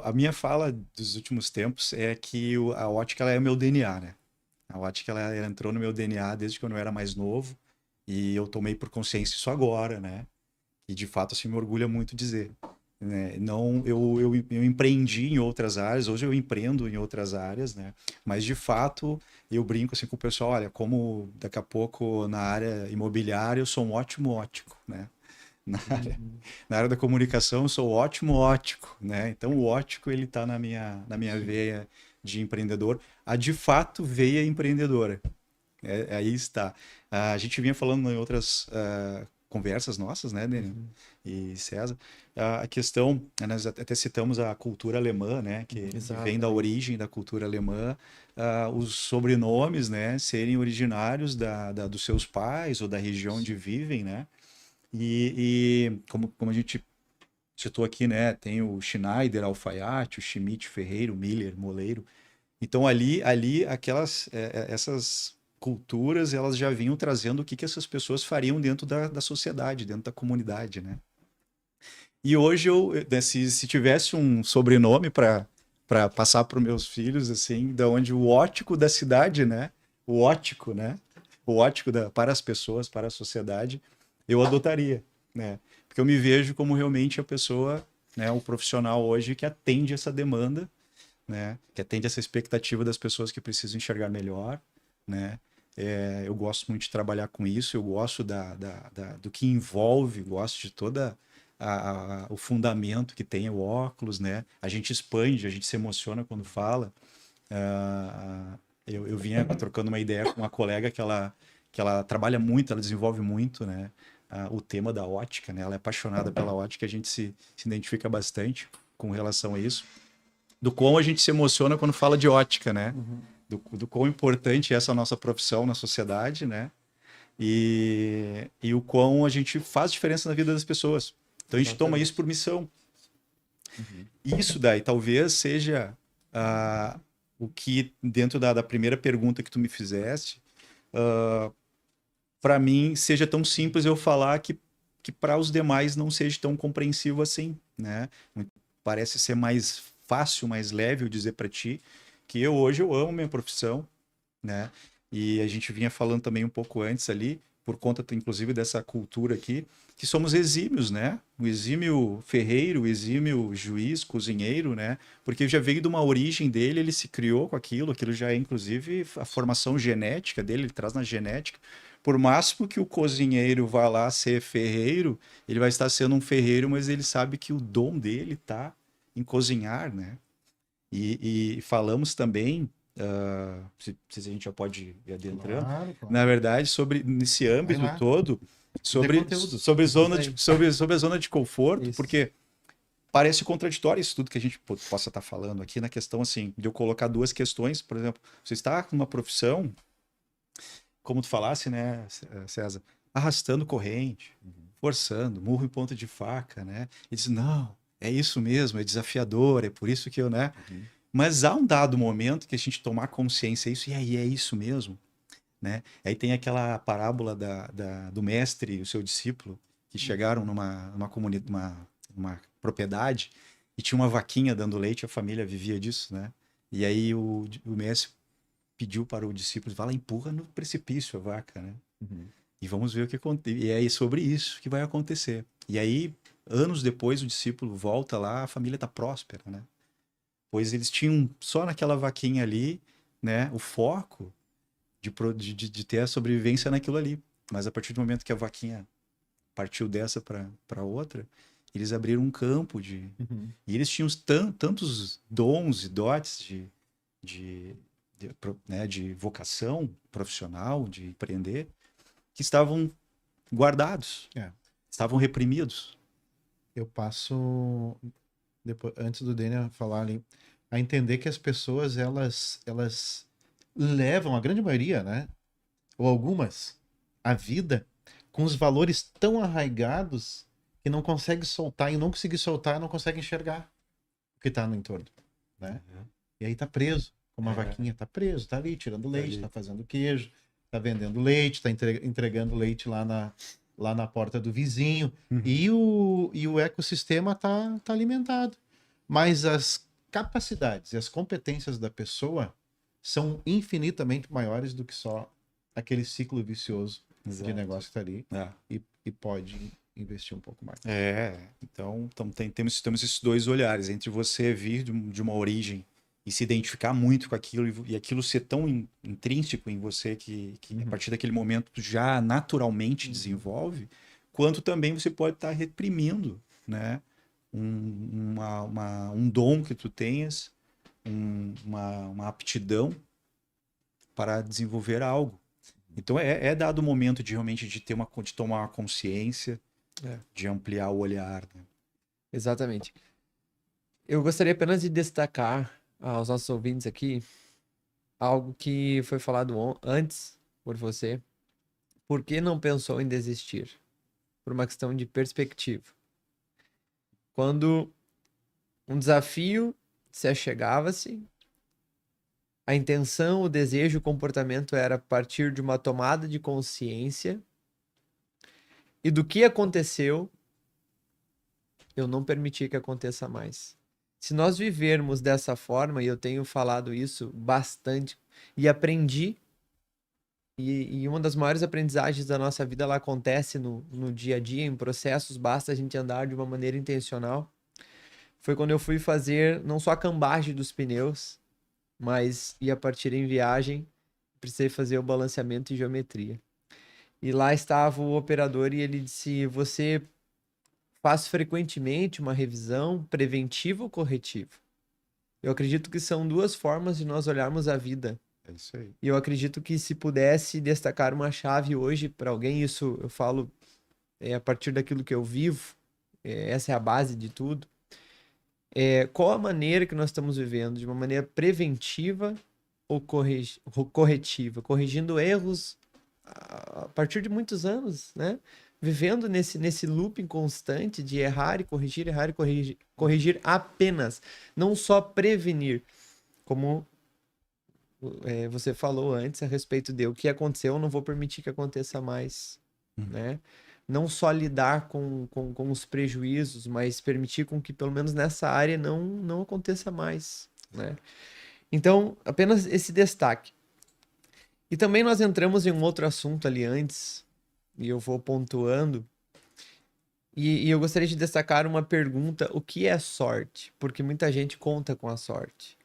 A minha fala dos últimos tempos é que a ótica ela é o meu DNA, né? A ótica ela entrou no meu DNA desde quando eu era mais novo e eu tomei por consciência isso agora, né? E de fato assim me orgulha muito dizer, né? Não, eu empreendi em outras áreas, hoje eu empreendo em outras áreas, né? Mas de fato eu brinco assim com o pessoal, olha, como daqui a pouco na área imobiliária eu sou um ótimo ótico, né? Na área da comunicação, eu sou ótimo ótico, né? Então, o ótico, ele tá na minha veia de empreendedor. A, de fato, veia empreendedora. Aí está. A gente vinha falando em outras conversas nossas, né, Daniel e César, a questão, nós até citamos a cultura alemã, né, que vem da origem da cultura alemã, os sobrenomes, né, serem originários dos seus pais ou da região onde vivem, né? E como a gente citou aqui, né? Tem o Schneider, Alfaiate, o Schmidt, Ferreiro, Miller, Moleiro. Então ali essas culturas elas já vinham trazendo o que essas pessoas fariam dentro da sociedade, dentro da comunidade, né? E hoje né, se tivesse um sobrenome para passar para os meus filhos, assim, da onde o ótico da cidade, né? O ótico, né? O ótico para as pessoas, para a sociedade, eu adotaria, né? Porque eu me vejo como realmente a pessoa, né, o profissional hoje que atende essa demanda, né? Que atende essa expectativa das pessoas que precisam enxergar melhor, né? Eu gosto muito de trabalhar com isso, eu gosto do que envolve, gosto de toda o fundamento que tem o óculos, né? A gente expande, a gente se emociona quando fala. Eu vinha trocando uma ideia com uma colega que ela trabalha muito, ela desenvolve muito, né? O tema da ótica, né? Ela é apaixonada pela ótica, a gente se identifica bastante com relação a isso. Do quão a gente se emociona quando fala de ótica, né? Do quão importante é essa nossa profissão na sociedade, né? E o quão a gente faz diferença na vida das pessoas. Então a gente toma isso por missão. Isso daí talvez seja o que, dentro da primeira pergunta que tu me fizeste, para mim seja tão simples eu falar que para os demais não seja tão compreensivo assim, né? Parece ser mais fácil, mais leve eu dizer para ti que hoje eu amo minha profissão, né? E a gente vinha falando também um pouco antes ali, por conta inclusive dessa cultura aqui, que somos exímios, né? O exímio ferreiro, o exímio juiz, cozinheiro, né? Porque já veio de uma origem dele, ele se criou com aquilo já é inclusive a formação genética dele, ele traz na genética. Por máximo que o cozinheiro vá lá ser ferreiro, ele vai estar sendo um ferreiro, mas ele sabe que o dom dele está em cozinhar, né? E falamos também, se a gente já pode ir adentrando, claro. Na verdade, nesse âmbito todo, sobre a zona de conforto, isso. Porque parece contraditório isso tudo que a gente possa estar falando aqui na questão assim, de eu colocar duas questões, por exemplo, você está numa profissão, como tu falasse, né, César, arrastando corrente, forçando, murro em ponta de faca, né? E diz, não, é isso mesmo, é desafiador, é por isso que eu, né? Mas há um dado momento que a gente tomar consciência disso, e aí é isso mesmo, né? Aí tem aquela parábola do mestre e o seu discípulo, que chegaram numa comunidade, uma propriedade, e tinha uma vaquinha dando leite, a família vivia disso, né? E aí o mestre pediu para o discípulo, vai lá, empurra no precipício a vaca, né? E vamos ver o que acontece. E é sobre isso que vai acontecer. E aí, anos depois, o discípulo volta lá, a família está próspera, né? Pois eles tinham só naquela vaquinha ali, né, o foco de ter a sobrevivência naquilo ali. Mas a partir do momento que a vaquinha partiu dessa para outra, eles abriram um campo e eles tinham tantos dons e dotes de vocação profissional, de empreender, que estavam guardados, estavam reprimidos. Eu passo, depois, antes do Daniel falar ali, a entender que as pessoas, elas levam, a grande maioria, né, ou algumas, a vida com os valores tão arraigados que não consegue soltar, e não conseguir soltar, não consegue enxergar o que está no entorno, né? E aí tá preso, como uma vaquinha, tá preso, tá ali tirando leite, tá fazendo queijo, tá vendendo leite, tá entregando leite lá na porta do vizinho, e o ecossistema tá alimentado. mas as capacidades e as competências da pessoa são infinitamente maiores do que só aquele ciclo vicioso de Exato. negócio que está ali É. e pode investir um pouco mais. Então temos esses dois olhares, entre você vir de uma origem e se identificar muito com aquilo e aquilo ser tão intrínseco em você que a partir daquele momento tu já naturalmente desenvolve, quanto também você pode estar reprimindo, né, um dom que tu tenhas, uma aptidão para desenvolver algo. Então é dado o momento de realmente de tomar uma consciência, de ampliar o olhar, né? Exatamente. Eu gostaria apenas de destacar aos nossos ouvintes aqui algo que foi falado antes por você. Por que não pensou em desistir? Por uma questão de perspectiva. Quando um desafio se achegava-se, a intenção, o desejo, o comportamento era a partir de uma tomada de consciência e do que aconteceu, eu não permiti que aconteça mais. Se nós vivermos dessa forma, e eu tenho falado isso bastante, e aprendi, e uma das maiores aprendizagens da nossa vida, ela acontece no dia a dia, em processos, basta a gente andar de uma maneira intencional. Foi quando eu fui fazer não só a cambagem dos pneus, mas ia partir em viagem, precisei fazer o balanceamento e geometria. E lá estava o operador e ele disse: você faz frequentemente uma revisão preventiva ou corretiva? Eu acredito que são duas formas de nós olharmos a vida. É isso aí. E eu acredito que se pudesse destacar uma chave hoje para alguém, isso eu falo a partir daquilo que eu vivo, essa é a base de tudo. Qual a maneira que nós estamos vivendo? De uma maneira preventiva ou corretiva? Corrigindo erros a partir de muitos anos, né? Vivendo nesse looping constante de errar e corrigir, corrigir apenas, não só prevenir, como você falou antes a respeito de o que aconteceu, eu não vou permitir que aconteça mais, né? Não só lidar com os prejuízos, mas permitir com que pelo menos nessa área não aconteça mais, né? Então, apenas esse destaque. E também nós entramos em um outro assunto ali antes, e eu vou pontuando, e eu gostaria de destacar uma pergunta: o que é sorte? Porque muita gente conta com a sorte,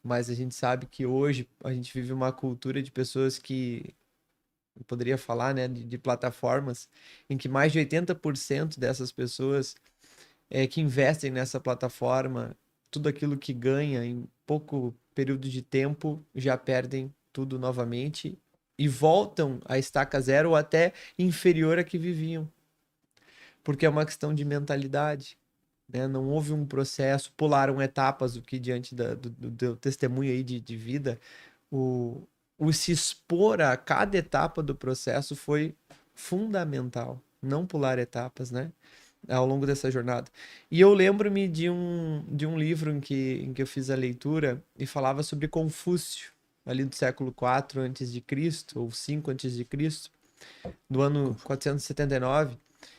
mas a gente sabe que hoje a gente vive uma cultura de pessoas que, eu poderia falar, né, de plataformas, em que mais de 80% dessas pessoas que investem nessa plataforma, tudo aquilo que ganha em pouco período de tempo, já perdem tudo novamente e voltam à estaca zero ou até inferior à que viviam. Porque é uma questão de mentalidade, né? Não houve um processo, pularam etapas, o que diante do testemunho aí de vida, o se expor a cada etapa do processo foi fundamental. Não pular etapas, né? Ao longo dessa jornada. E eu lembro-me de um livro em que eu fiz a leitura e falava sobre Confúcio, ali do século IV a.C., ou 5 a.C., do ano 479.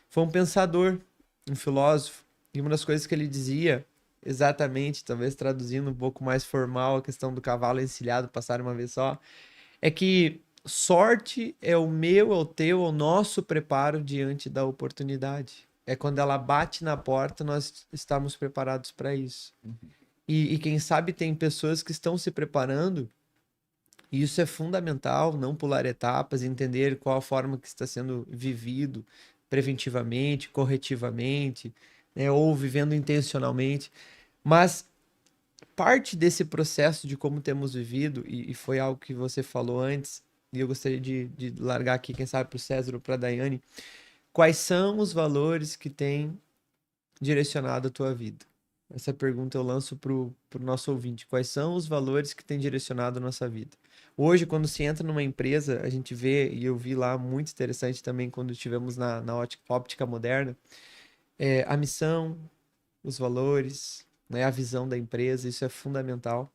Foi um pensador, um filósofo, e uma das coisas que ele dizia, exatamente, talvez traduzindo um pouco mais formal a questão do cavalo encilhado passar uma vez só, é que sorte é o meu, é o teu, é o nosso preparo diante da oportunidade. É quando ela bate na porta, nós estamos preparados para isso. E quem sabe tem pessoas que estão se preparando, e isso é fundamental, não pular etapas, entender qual a forma que está sendo vivido preventivamente, corretivamente, né, ou vivendo intencionalmente. Mas parte desse processo de como temos vivido, e foi algo que você falou antes, e eu gostaria de largar aqui, quem sabe, para o César ou para a Daiane, quais são os valores que têm direcionado a tua vida? Essa pergunta eu lanço para o nosso ouvinte. Quais são os valores que têm direcionado a nossa vida? Hoje, quando se entra numa empresa, a gente vê, e eu vi lá muito interessante também quando estivemos na óptica moderna, a missão, os valores, né, a visão da empresa, isso é fundamental.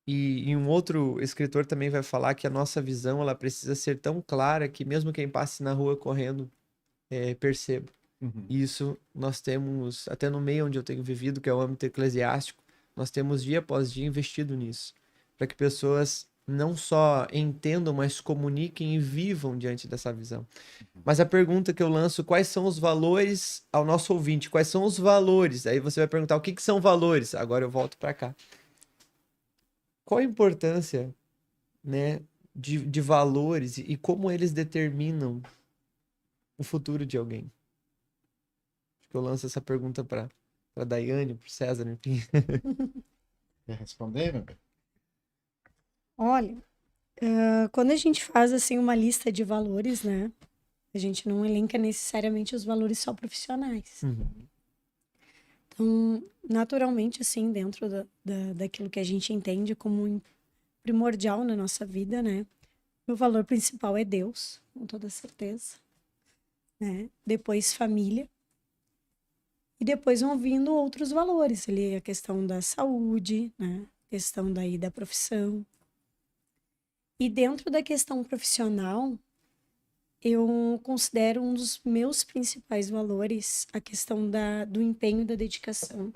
E um outro escritor também vai falar que a nossa visão ela precisa ser tão clara que mesmo quem passe na rua correndo perceba. Uhum. Isso nós temos, até no meio onde eu tenho vivido, que é o âmbito eclesiástico, nós temos dia após dia investido nisso, para que pessoas não só entendam, mas comuniquem e vivam diante dessa visão. Mas a pergunta que eu lanço, quais são os valores ao nosso ouvinte? Quais são os valores? Aí você vai perguntar, o que que são valores? Agora eu volto para cá. Qual a importância, né, de valores e como eles determinam o futuro de alguém? Acho que eu lanço essa pergunta para Daiane, para César, enfim. Quer responder, meu bem? Olha, quando a gente faz assim uma lista de valores, né? A gente não elenca necessariamente os valores só profissionais. Então, naturalmente, assim, dentro daquilo que a gente entende como primordial na nossa vida, né? O valor principal é Deus, com toda certeza, né? Depois família. E depois vão vindo outros valores ali, a questão da saúde, né? A questão daí da profissão. E dentro da questão profissional, eu considero um dos meus principais valores a questão do empenho e da dedicação.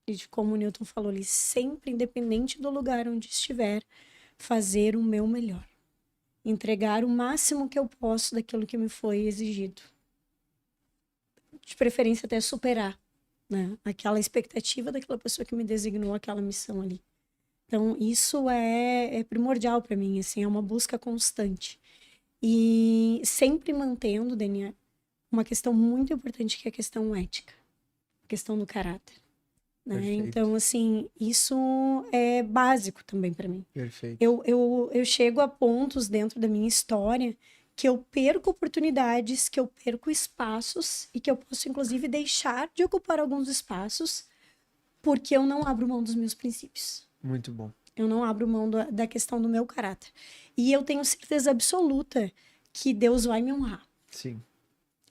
E de como o Newton falou ali, sempre, independente do lugar onde estiver, fazer o meu melhor. Entregar o máximo que eu posso daquilo que me foi exigido. De preferência até superar, né? Aquela expectativa daquela pessoa que me designou aquela missão ali. Então, isso é primordial para mim, assim, é uma busca constante. E sempre mantendo, Daniel, uma questão muito importante que é a questão ética, a questão do caráter, né? Perfeito. Então, assim, isso é básico também para mim. Perfeito. Eu chego a pontos dentro da minha história que eu perco oportunidades, que eu perco espaços e que eu posso, inclusive, deixar de ocupar alguns espaços porque eu não abro mão dos meus princípios. Muito bom. Eu não abro mão da questão do meu caráter. E eu tenho certeza absoluta que Deus vai me honrar. Sim.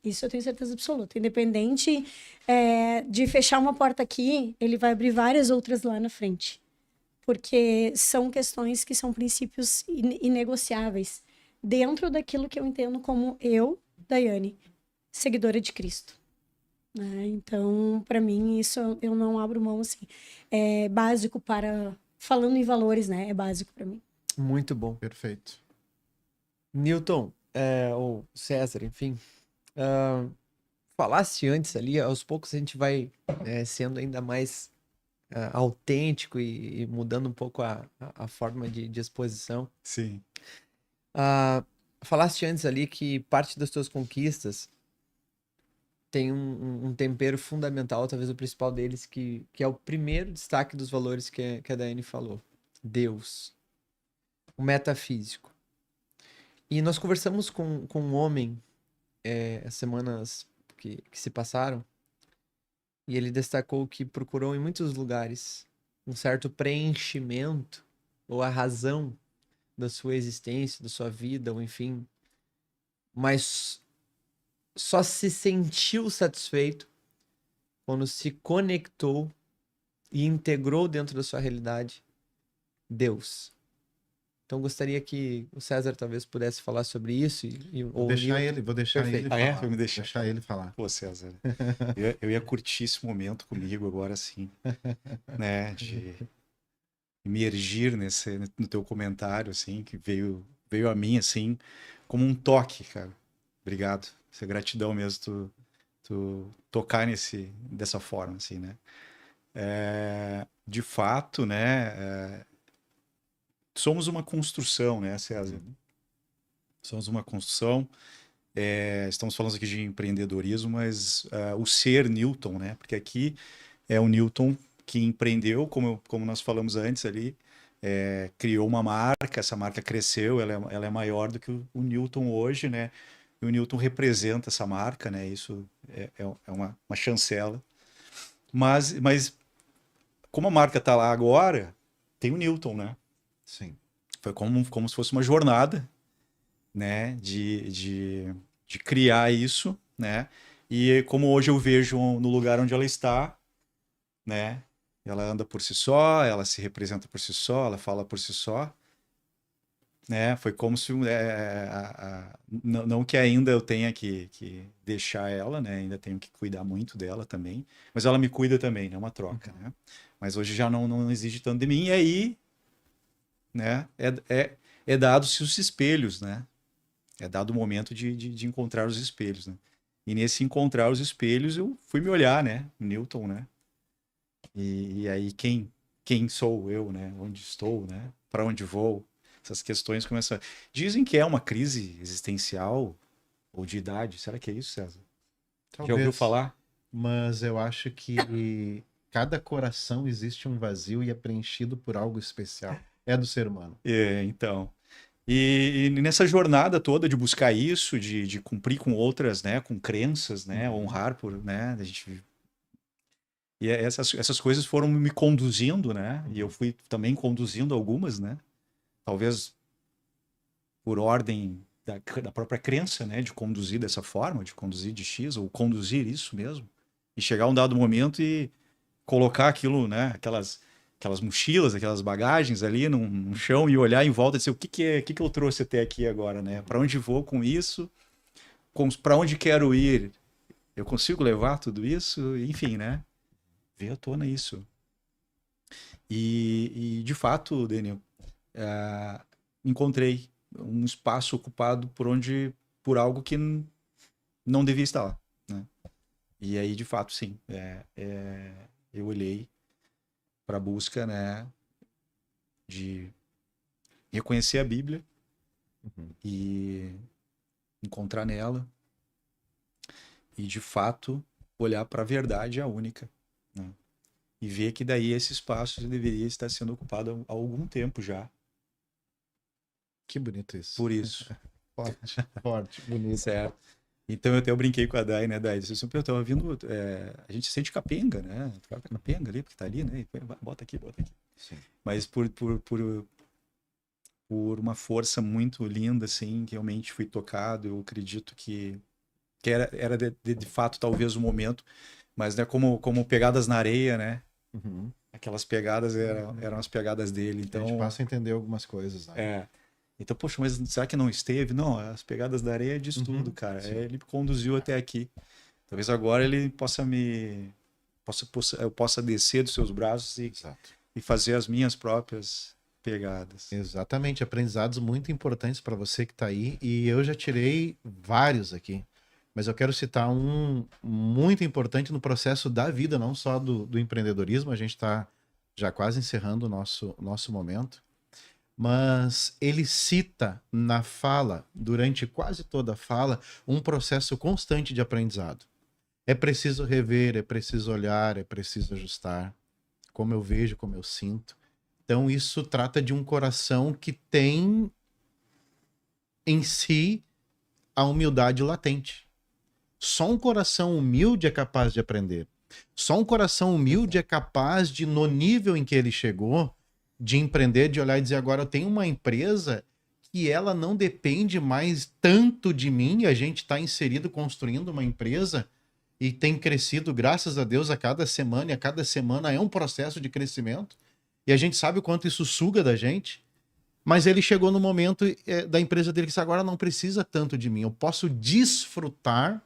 Isso eu tenho certeza absoluta. Independente de fechar uma porta aqui, ele vai abrir várias outras lá na frente. Porque são questões que são princípios inegociáveis dentro daquilo que eu entendo como eu, Daiane, seguidora de Cristo. Né? Então, para mim, isso eu não abro mão, assim. É básico para... Falando em valores, né? É básico para mim. Muito bom. Perfeito. Newton, ou César, enfim, falasse antes ali, aos poucos a gente vai sendo ainda mais autêntico e mudando um pouco a forma de exposição. Sim. Falaste antes ali que parte das tuas conquistas tem um tempero fundamental, talvez o principal deles, que é o primeiro destaque dos valores que a Daiane falou. Deus. O metafísico. E nós conversamos com um homem as semanas que se passaram, e ele destacou que procurou em muitos lugares um certo preenchimento, ou a razão da sua existência, da sua vida, ou enfim, mas só se sentiu satisfeito quando se conectou e integrou dentro da sua realidade Deus. Então gostaria que o César talvez pudesse falar sobre isso Vou deixar ele Perfeito. falar. Vai me deixar? Deixar ele falar. Pô, César, eu ia curtir esse momento comigo agora sim, né? De imergir no teu comentário, assim, que veio a mim, assim, como um toque, cara. Obrigado. Isso é gratidão mesmo, tu tocar dessa forma, assim, né? De fato, né? Somos uma construção, né, César? Somos uma construção. Estamos falando aqui de empreendedorismo, mas o ser Newton, né? Porque aqui é o Newton que empreendeu, como nós falamos antes ali, criou uma marca, essa marca cresceu, ela é maior do que o Newton hoje, né? E o Newton representa essa marca, né? Isso é uma chancela. Mas como a marca está lá agora, tem o Newton, né? Sim. Foi como se fosse uma jornada, né? De criar isso, né? E como hoje eu vejo no lugar onde ela está, né? Ela anda por si só, ela se representa por si só, ela fala por si só. né? Foi como se não que ainda eu tenha que deixar ela, né? Ainda tenho que cuidar muito dela também, mas ela me cuida também, né? É uma troca, né? Mas hoje já não exige tanto de mim, e aí, né? É dado-se os espelhos, né? É dado o momento de encontrar os espelhos, né? E nesse encontrar os espelhos eu fui me olhar, né? Newton, né? E aí quem sou eu, né? Onde estou, né? Para onde vou? Essas questões começam. Dizem que é uma crise existencial ou de idade. Será que é isso, César? Já ouviu Talvez. falar? Mas eu acho que cada coração existe um vazio e é preenchido por algo especial. É do ser humano. Então. E nessa jornada toda de buscar isso, de cumprir com outras, né? Com crenças, né? Honrar por, né? A gente e essas coisas foram me conduzindo, né? E eu fui também conduzindo algumas, né? Talvez por ordem da própria crença, né? De conduzir dessa forma, de conduzir de X, ou conduzir isso mesmo. E chegar a um dado momento e colocar aquilo, né? Aquelas mochilas, aquelas bagagens ali no chão e olhar em volta e dizer o que eu trouxe até aqui agora, né? Para onde vou com isso? Para onde quero ir? Eu consigo levar tudo isso? Enfim, né? Veio à tona isso. E de fato, Daniel, encontrei um espaço ocupado por algo que não devia estar lá, né? E aí, de fato, sim, eu olhei para a busca, né, de reconhecer a Bíblia e encontrar nela e, de fato, olhar para a verdade, a única, né? E ver que daí esse espaço deveria estar sendo ocupado há algum tempo já. Que bonito isso. Por isso. Forte, forte, bonito. Certo. Então eu brinquei com a Dai, né, Dai? Eu tava vindo. A gente sente capenga, né? Capenga ali, porque tá ali, né? Bota aqui, bota aqui. Sim. Mas por uma força muito linda, assim, que realmente fui tocado. Eu acredito que era de fato talvez o momento, mas né, como pegadas na areia, né? Aquelas pegadas eram as pegadas dele. A Então, gente passa a entender algumas coisas, né? Então, poxa, mas será que não esteve? Não, as pegadas da areia diz tudo, cara. Ele me conduziu até aqui. Talvez agora ele eu possa descer dos seus braços e fazer as minhas próprias pegadas. Exatamente, aprendizados muito importantes para você que está aí. E eu já tirei vários aqui. Mas eu quero citar um muito importante no processo da vida, não só do empreendedorismo. A gente está já quase encerrando o nosso momento. Mas ele cita na fala, durante quase toda a fala, um processo constante de aprendizado. É preciso rever, é preciso olhar, é preciso ajustar, como eu vejo, como eu sinto. Então isso trata de um coração que tem em si a humildade latente. Só um coração humilde é capaz de aprender. Só um coração humilde é capaz de, no nível em que ele chegou, de empreender, de olhar e dizer, agora eu tenho uma empresa que ela não depende mais tanto de mim, a gente está inserido construindo uma empresa e tem crescido, graças a Deus, a cada semana, e a cada semana é um processo de crescimento, e a gente sabe o quanto isso suga da gente, mas ele chegou no momento da empresa dele que disse, agora não precisa tanto de mim, eu posso desfrutar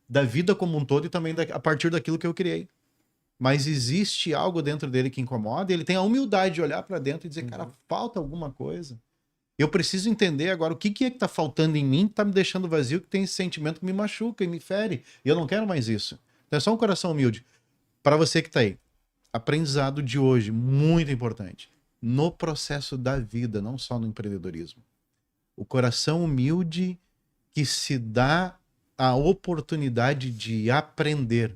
da vida como um todo e também a partir daquilo que eu criei. Mas existe algo dentro dele que incomoda, e ele tem a humildade de olhar para dentro e dizer, cara, falta alguma coisa. Eu preciso entender agora o que é que tá faltando em mim, que tá me deixando vazio, que tem esse sentimento que me machuca e me fere. E eu não quero mais isso. Então é só um coração humilde. Para você que tá aí, aprendizado de hoje, muito importante. No processo da vida, não só no empreendedorismo. O coração humilde que se dá a oportunidade de aprender.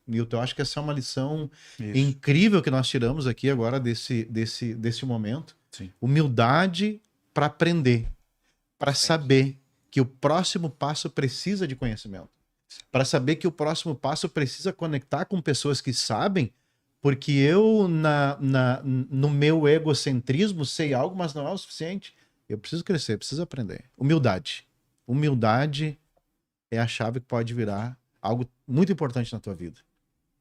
Milton, eu acho que essa é uma lição incrível que nós tiramos aqui agora desse momento. Sim. Humildade para aprender, para saber que o próximo passo precisa de conhecimento, para saber que o próximo passo precisa conectar com pessoas que sabem, porque eu, no meu egocentrismo, sei algo, mas não é o suficiente. Eu preciso crescer, preciso aprender. Humildade. Humildade é a chave que pode virar algo muito importante na tua vida.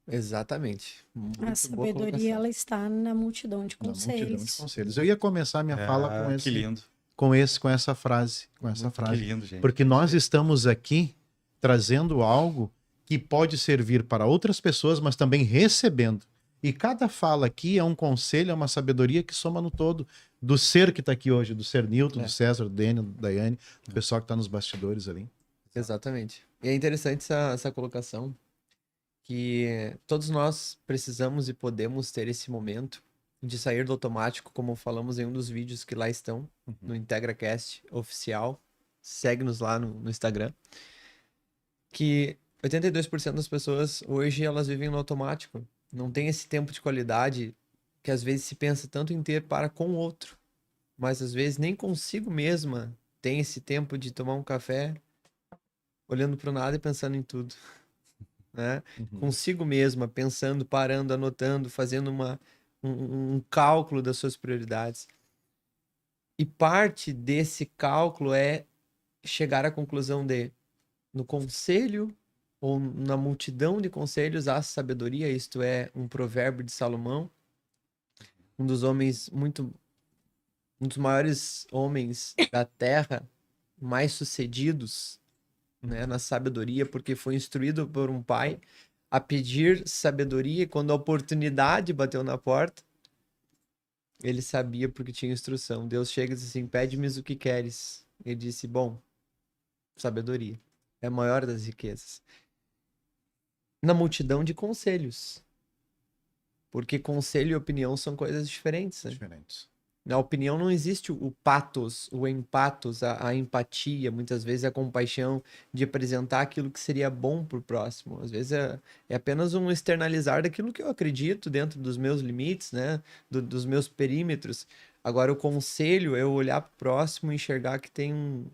Exatamente. A sabedoria, ela está na multidão de conselhos. Na multidão de conselhos. Eu ia começar minha fala com Que lindo. com essa frase, Que lindo, gente. porque nós estamos aqui trazendo algo que pode servir para outras pessoas, mas também recebendo. E cada fala aqui é um conselho, é uma sabedoria que soma no todo do ser que está aqui hoje, do ser Newton, do César, do Daniel, do Daiane, do pessoal que está nos bastidores ali. Exatamente. E é interessante essa colocação, que todos nós precisamos e podemos ter esse momento de sair do automático, como falamos em um dos vídeos que lá estão, no IntegraCast oficial. Segue-nos lá no Instagram. Que 82% das pessoas hoje elas vivem no automático. Não tem esse tempo de qualidade que às vezes se pensa tanto em ter para com o outro. Mas às vezes nem consigo mesma tem esse tempo de tomar um café olhando para o nada e pensando em tudo. Né? Consigo mesma, pensando, parando, anotando, fazendo um cálculo das suas prioridades. E parte desse cálculo é chegar à conclusão de, no conselho ou na multidão de conselhos há sabedoria, isto é, um provérbio de Salomão, um dos maiores homens da terra, mais sucedidos, né, na sabedoria, porque foi instruído por um pai a pedir sabedoria, e quando a oportunidade bateu na porta, ele sabia porque tinha instrução. Deus chega e diz assim, pede-me o que queres. Ele disse, bom, sabedoria é a maior das riquezas. Na multidão de conselhos. Porque conselho e opinião são coisas diferentes, né? Diferentes. Na opinião não existe o patos, o empatos, a empatia, muitas vezes a compaixão de apresentar aquilo que seria bom para o próximo. Às vezes é apenas um externalizar daquilo que eu acredito dentro dos meus limites, né? Dos meus perímetros. Agora, o conselho é eu olhar para o próximo e enxergar que tem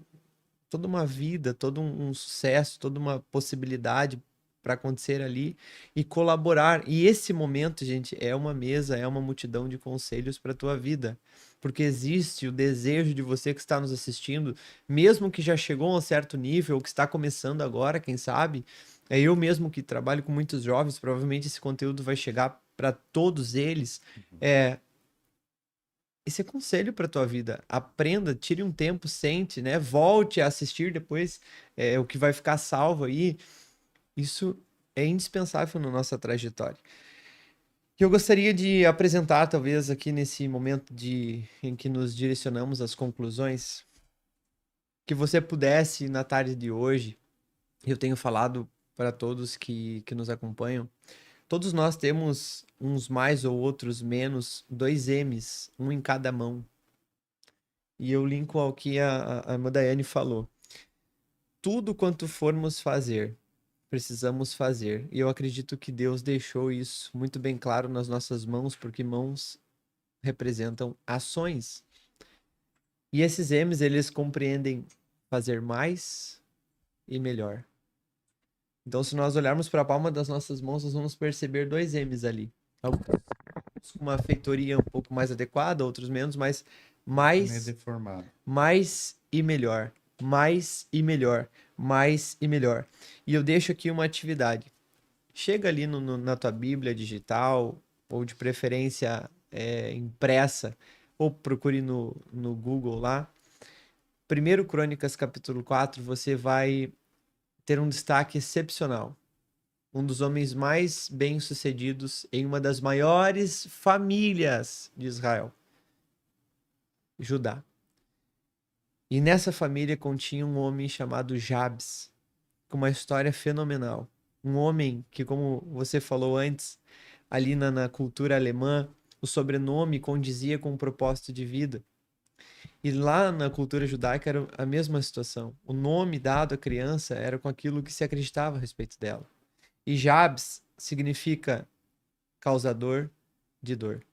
toda uma vida, todo um sucesso, toda uma possibilidade para acontecer ali e colaborar. E esse momento, gente, é uma mesa, é uma multidão de conselhos para a tua vida. Porque existe o desejo de você que está nos assistindo, mesmo que já chegou a um certo nível, ou que está começando agora, quem sabe. É eu mesmo que trabalho com muitos jovens, provavelmente esse conteúdo vai chegar para todos eles. Esse é conselho para tua vida. Aprenda, tire um tempo, sente, né? Volte a assistir depois o que vai ficar salvo aí. Isso é indispensável na nossa trajetória. Que eu gostaria de apresentar, talvez, aqui nesse momento em que nos direcionamos às conclusões, que você pudesse, na tarde de hoje, eu tenho falado para todos que nos acompanham, todos nós temos uns mais ou outros menos, 2 M's, um em cada mão. E eu linko ao que a irmã Daiane falou. Tudo quanto formos fazer, precisamos fazer. E eu acredito que Deus deixou isso muito bem claro nas nossas mãos, porque mãos representam ações. E esses M's, eles compreendem fazer mais e melhor. Então, se nós olharmos para a palma das nossas mãos, nós vamos perceber 2 M's ali. Alguns com uma feitoria um pouco mais adequada, outros menos, mas Meio deformado. mais e melhor. Mais e melhor. Mais e melhor. E eu deixo aqui uma atividade. Chega ali na tua Bíblia digital, ou de preferência impressa, ou procure no Google lá. 1 Crônicas, capítulo 4, você vai ter um destaque excepcional. Um dos homens mais bem-sucedidos em uma das maiores famílias de Israel. Judá. E nessa família continha um homem chamado Jabes, com uma história fenomenal. Um homem que, como você falou antes, ali na cultura alemã, o sobrenome condizia com o propósito de vida. E lá na cultura judaica era a mesma situação. O nome dado à criança era com aquilo que se acreditava a respeito dela. E Jabes significa causador de dor.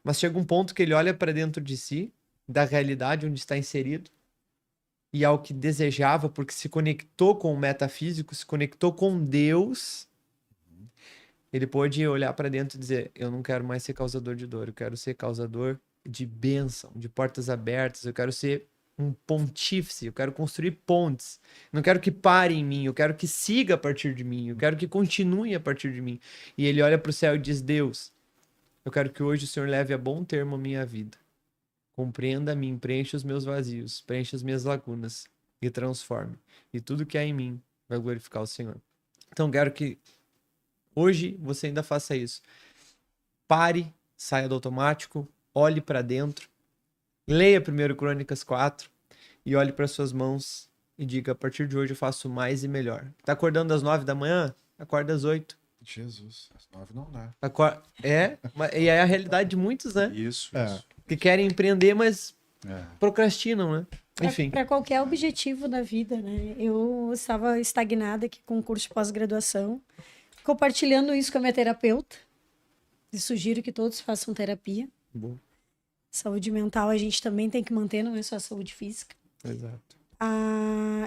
Mas chega um ponto que ele olha para dentro de si, da realidade onde está inserido, e ao que desejava, porque se conectou com o metafísico, se conectou com Deus, ele pôde olhar para dentro e dizer, eu não quero mais ser causador de dor, eu quero ser causador de bênção, de portas abertas, eu quero ser um pontífice, eu quero construir pontes, não quero que pare em mim, eu quero que siga a partir de mim, eu quero que continue a partir de mim. E ele olha para o céu e diz, Deus, eu quero que hoje o Senhor leve a bom termo a minha vida. Compreenda-me, preencha os meus vazios, preencha as minhas lagunas e transforme. E tudo que há em mim vai glorificar o Senhor. Então, quero que hoje você ainda faça isso. Pare, saia do automático, olhe para dentro, leia 1 Crônicas 4 e olhe para suas mãos e diga: a partir de hoje eu faço mais e melhor. Tá acordando às 9 da manhã? Acorda às 8. Jesus, às 9 não dá. E é a realidade de muitos, né? Isso. Que querem empreender, mas É. procrastinam, né? Enfim. Para qualquer objetivo da vida, né? Eu estava estagnada aqui com o curso de pós-graduação, compartilhando isso com a minha terapeuta. E sugiro que todos façam terapia. Bom, Saúde mental a gente também tem que manter, não é só a saúde física. exato.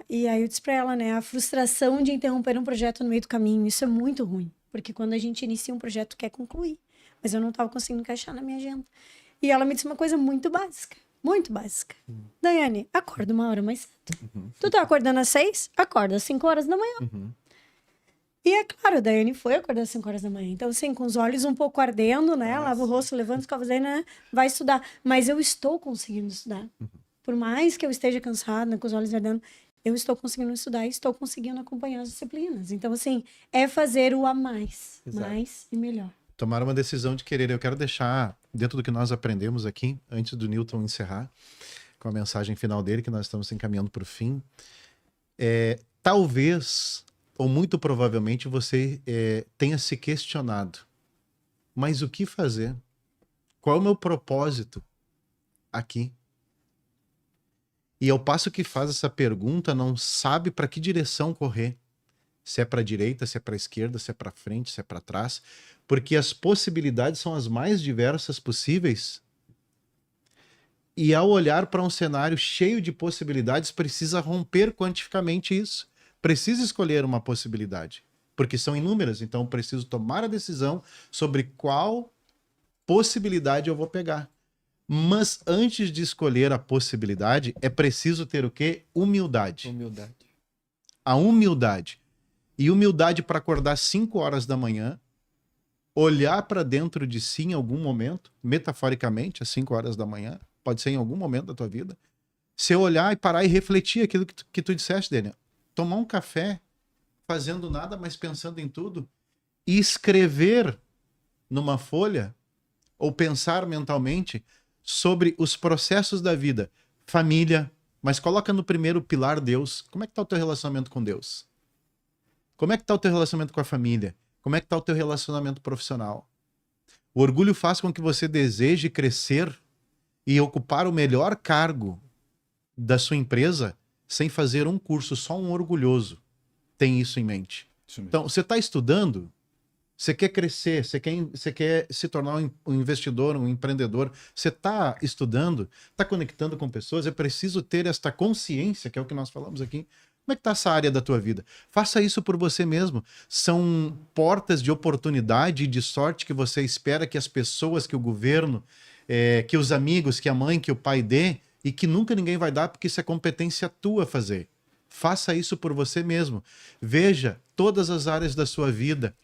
E aí eu disse para ela, né? A frustração de interromper um projeto no meio do caminho, isso é muito ruim. Porque quando a gente inicia um projeto, quer concluir. Mas eu não estava conseguindo encaixar na minha agenda. E ela me disse uma coisa muito básica. Muito básica. Daiane, acorda 1 hora mais cedo. Tu tá acordando às 6? Acorda às 5 horas da manhã. E é claro, a Daiane foi acordar às 5 horas da manhã. Então, assim, com os olhos um pouco ardendo, né? Lava o rosto, levanta os covos, né? Vai estudar. Mas eu estou conseguindo estudar. Por mais que eu esteja cansada, com os olhos ardendo, eu estou conseguindo estudar e estou conseguindo acompanhar as disciplinas. Então, assim, é fazer o a mais. Exato. Mais e melhor. Tomar uma decisão de querer. Eu quero deixar, dentro do que nós aprendemos aqui, antes do Newton encerrar, com a mensagem final dele, que nós estamos encaminhando para o fim, talvez, ou muito provavelmente, você tenha se questionado, mas o que fazer? Qual é o meu propósito aqui? E ao passo que faz essa pergunta, não sabe para que direção correr. Se é para a direita, se é para a esquerda, se é para frente, se é para trás, porque as possibilidades são as mais diversas possíveis. E ao olhar para um cenário cheio de possibilidades, precisa romper quantificamente isso. Precisa escolher uma possibilidade, porque são inúmeras, então preciso tomar a decisão sobre qual possibilidade eu vou pegar. Mas antes de escolher a possibilidade, é preciso ter o quê? Humildade. Humildade. A humildade. E humildade para acordar 5 horas da manhã, olhar para dentro de si em algum momento, metaforicamente, às 5 horas da manhã, pode ser em algum momento da tua vida, você olhar e parar e refletir aquilo que tu disseste, Daniel. Tomar um café, fazendo nada, mas pensando em tudo, e escrever numa folha, ou pensar mentalmente, sobre os processos da vida. Família, mas coloca no primeiro pilar Deus. Como é que está o teu relacionamento com Deus? Como é que está o teu relacionamento com a família? Como é que está o teu relacionamento profissional? O orgulho faz com que você deseje crescer e ocupar o melhor cargo da sua empresa sem fazer um curso. Só um orgulhoso tem isso em mente. Isso mesmo. Então, você está estudando, você quer crescer, você quer se tornar um investidor, um empreendedor, você está estudando, está conectando com pessoas, é preciso ter esta consciência, que é o que nós falamos aqui. Como é que está essa área da tua vida? Faça isso por você mesmo. São portas de oportunidade e de sorte que você espera que as pessoas, que o governo, que os amigos, que a mãe, que o pai dê, e que nunca ninguém vai dar, porque isso é competência tua fazer. Faça isso por você mesmo. Veja todas as áreas da sua vida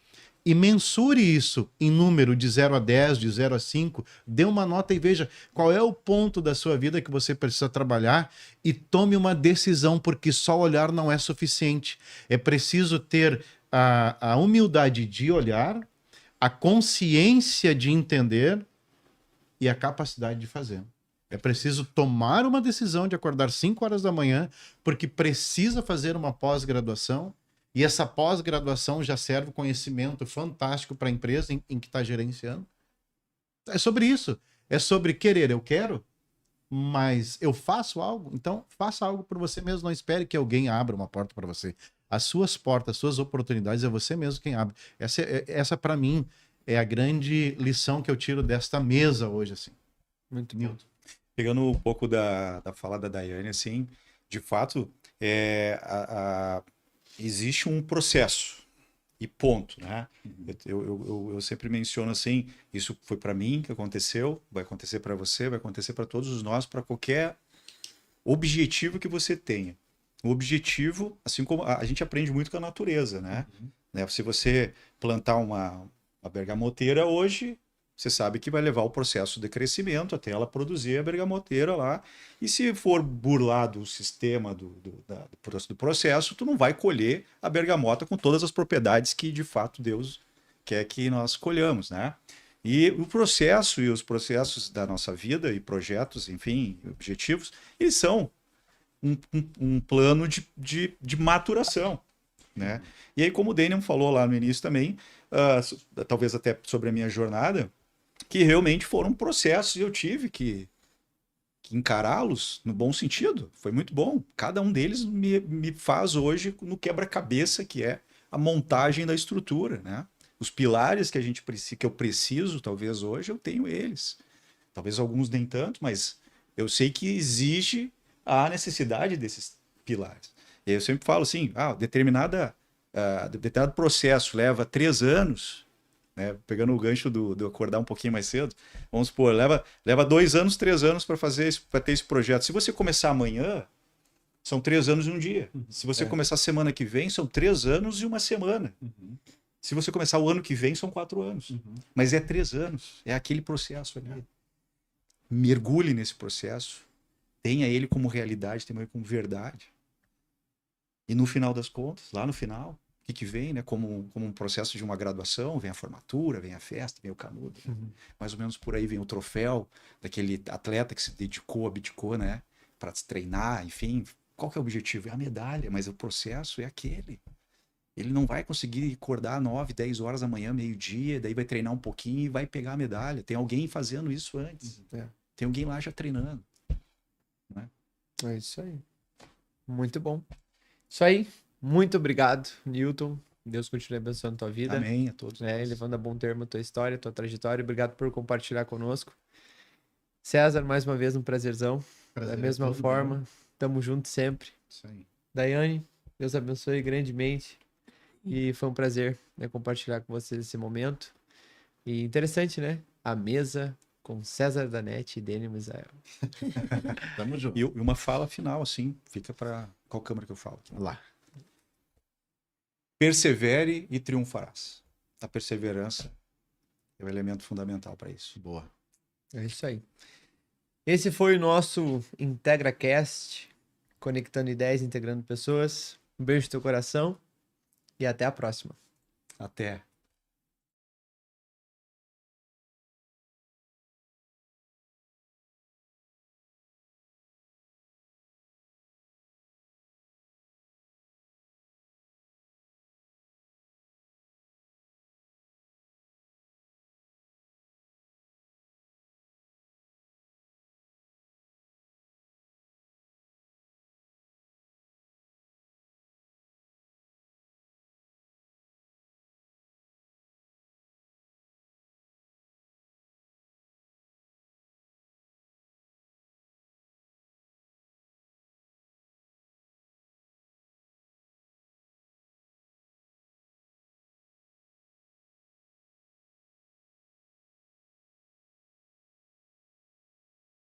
e mensure isso em número de 0 a 10, de 0 a 5. Dê uma nota e veja qual é o ponto da sua vida que você precisa trabalhar e tome uma decisão, porque só olhar não é suficiente. É preciso ter a humildade de olhar, a consciência de entender e a capacidade de fazer. É preciso tomar uma decisão de acordar 5 horas da manhã, porque precisa fazer uma pós-graduação, e essa pós-graduação já serve conhecimento fantástico para a empresa em que está gerenciando. É sobre isso. É sobre querer. Eu quero, mas eu faço algo. Então, faça algo por você mesmo. Não espere que alguém abra uma porta para você. As suas portas, as suas oportunidades, é você mesmo quem abre. Essa para mim, é a grande lição que eu tiro desta mesa hoje, assim. Muito bom. Newton. Pegando um pouco da fala da Daiane, assim, de fato, existe um processo e ponto, né? Eu sempre menciono assim, isso foi para mim que aconteceu, vai acontecer para você, vai acontecer para todos nós, para qualquer objetivo que você tenha. O objetivo, assim como a gente aprende muito com a natureza, né? Se você plantar uma bergamoteira hoje, você sabe que vai levar o processo de crescimento até ela produzir a bergamoteira lá. E se for burlado o sistema do processo, tu não vai colher a bergamota com todas as propriedades que de fato Deus quer que nós colhamos, né? E o processo e os processos da nossa vida e projetos, enfim, objetivos, eles são um plano de maturação, né? E aí, como o Daniel falou lá no início também, talvez até sobre a minha jornada, que realmente foram processos e eu tive que encará-los no bom sentido. Foi muito bom. Cada um deles me faz hoje no quebra-cabeça que é a montagem da estrutura, né? Os pilares que que eu preciso, talvez hoje, eu tenho eles. Talvez alguns nem tanto, mas eu sei que exige a necessidade desses pilares. E aí eu sempre falo assim, determinado processo leva 3 anos, né? Pegando o gancho do acordar um pouquinho mais cedo, vamos supor, leva 2 anos, 3 anos para ter esse projeto. Se você começar amanhã, são 3 anos e um dia. Se você começar semana que vem, são 3 anos e uma semana. Se você começar o ano que vem, são 4 anos. Mas é 3 anos. É aquele processo ali. Mergulhe nesse processo. Tenha ele como realidade, tenha ele como verdade. E no final das contas, lá no final, o que vem, né? Como um processo de uma graduação, vem a formatura, vem a festa, vem o canudo. Né? Mais ou menos por aí vem o troféu daquele atleta que se abdicou, né? Para se treinar, enfim. Qual que é o objetivo? É a medalha, mas o processo é aquele. Ele não vai conseguir acordar 9, 10 horas da manhã, meio-dia, daí vai treinar um pouquinho e vai pegar a medalha. Tem alguém fazendo isso antes. Tem alguém lá já treinando. Né? É isso aí. Muito bom. Isso aí. Muito obrigado, Newton. Deus continue abençoando a tua vida. Amém a todos. Levando a bom termo a tua história, a tua trajetória. Obrigado por compartilhar conosco. César, mais uma vez um prazerzão. Da mesma forma, tamo junto sempre. Isso aí. Daiane, Deus abençoe grandemente. E foi um prazer, né, compartilhar com vocês esse momento. E interessante, né? A mesa com César Danete e Daniel Misael. Tamo junto. E uma fala final, assim, fica para qual câmera que eu falo? Lá. Persevere e triunfarás. A perseverança é o elemento fundamental para isso. Boa. É isso aí. Esse foi o nosso IntegraCast, conectando ideias, integrando pessoas. Um beijo no teu coração e até a próxima. Até.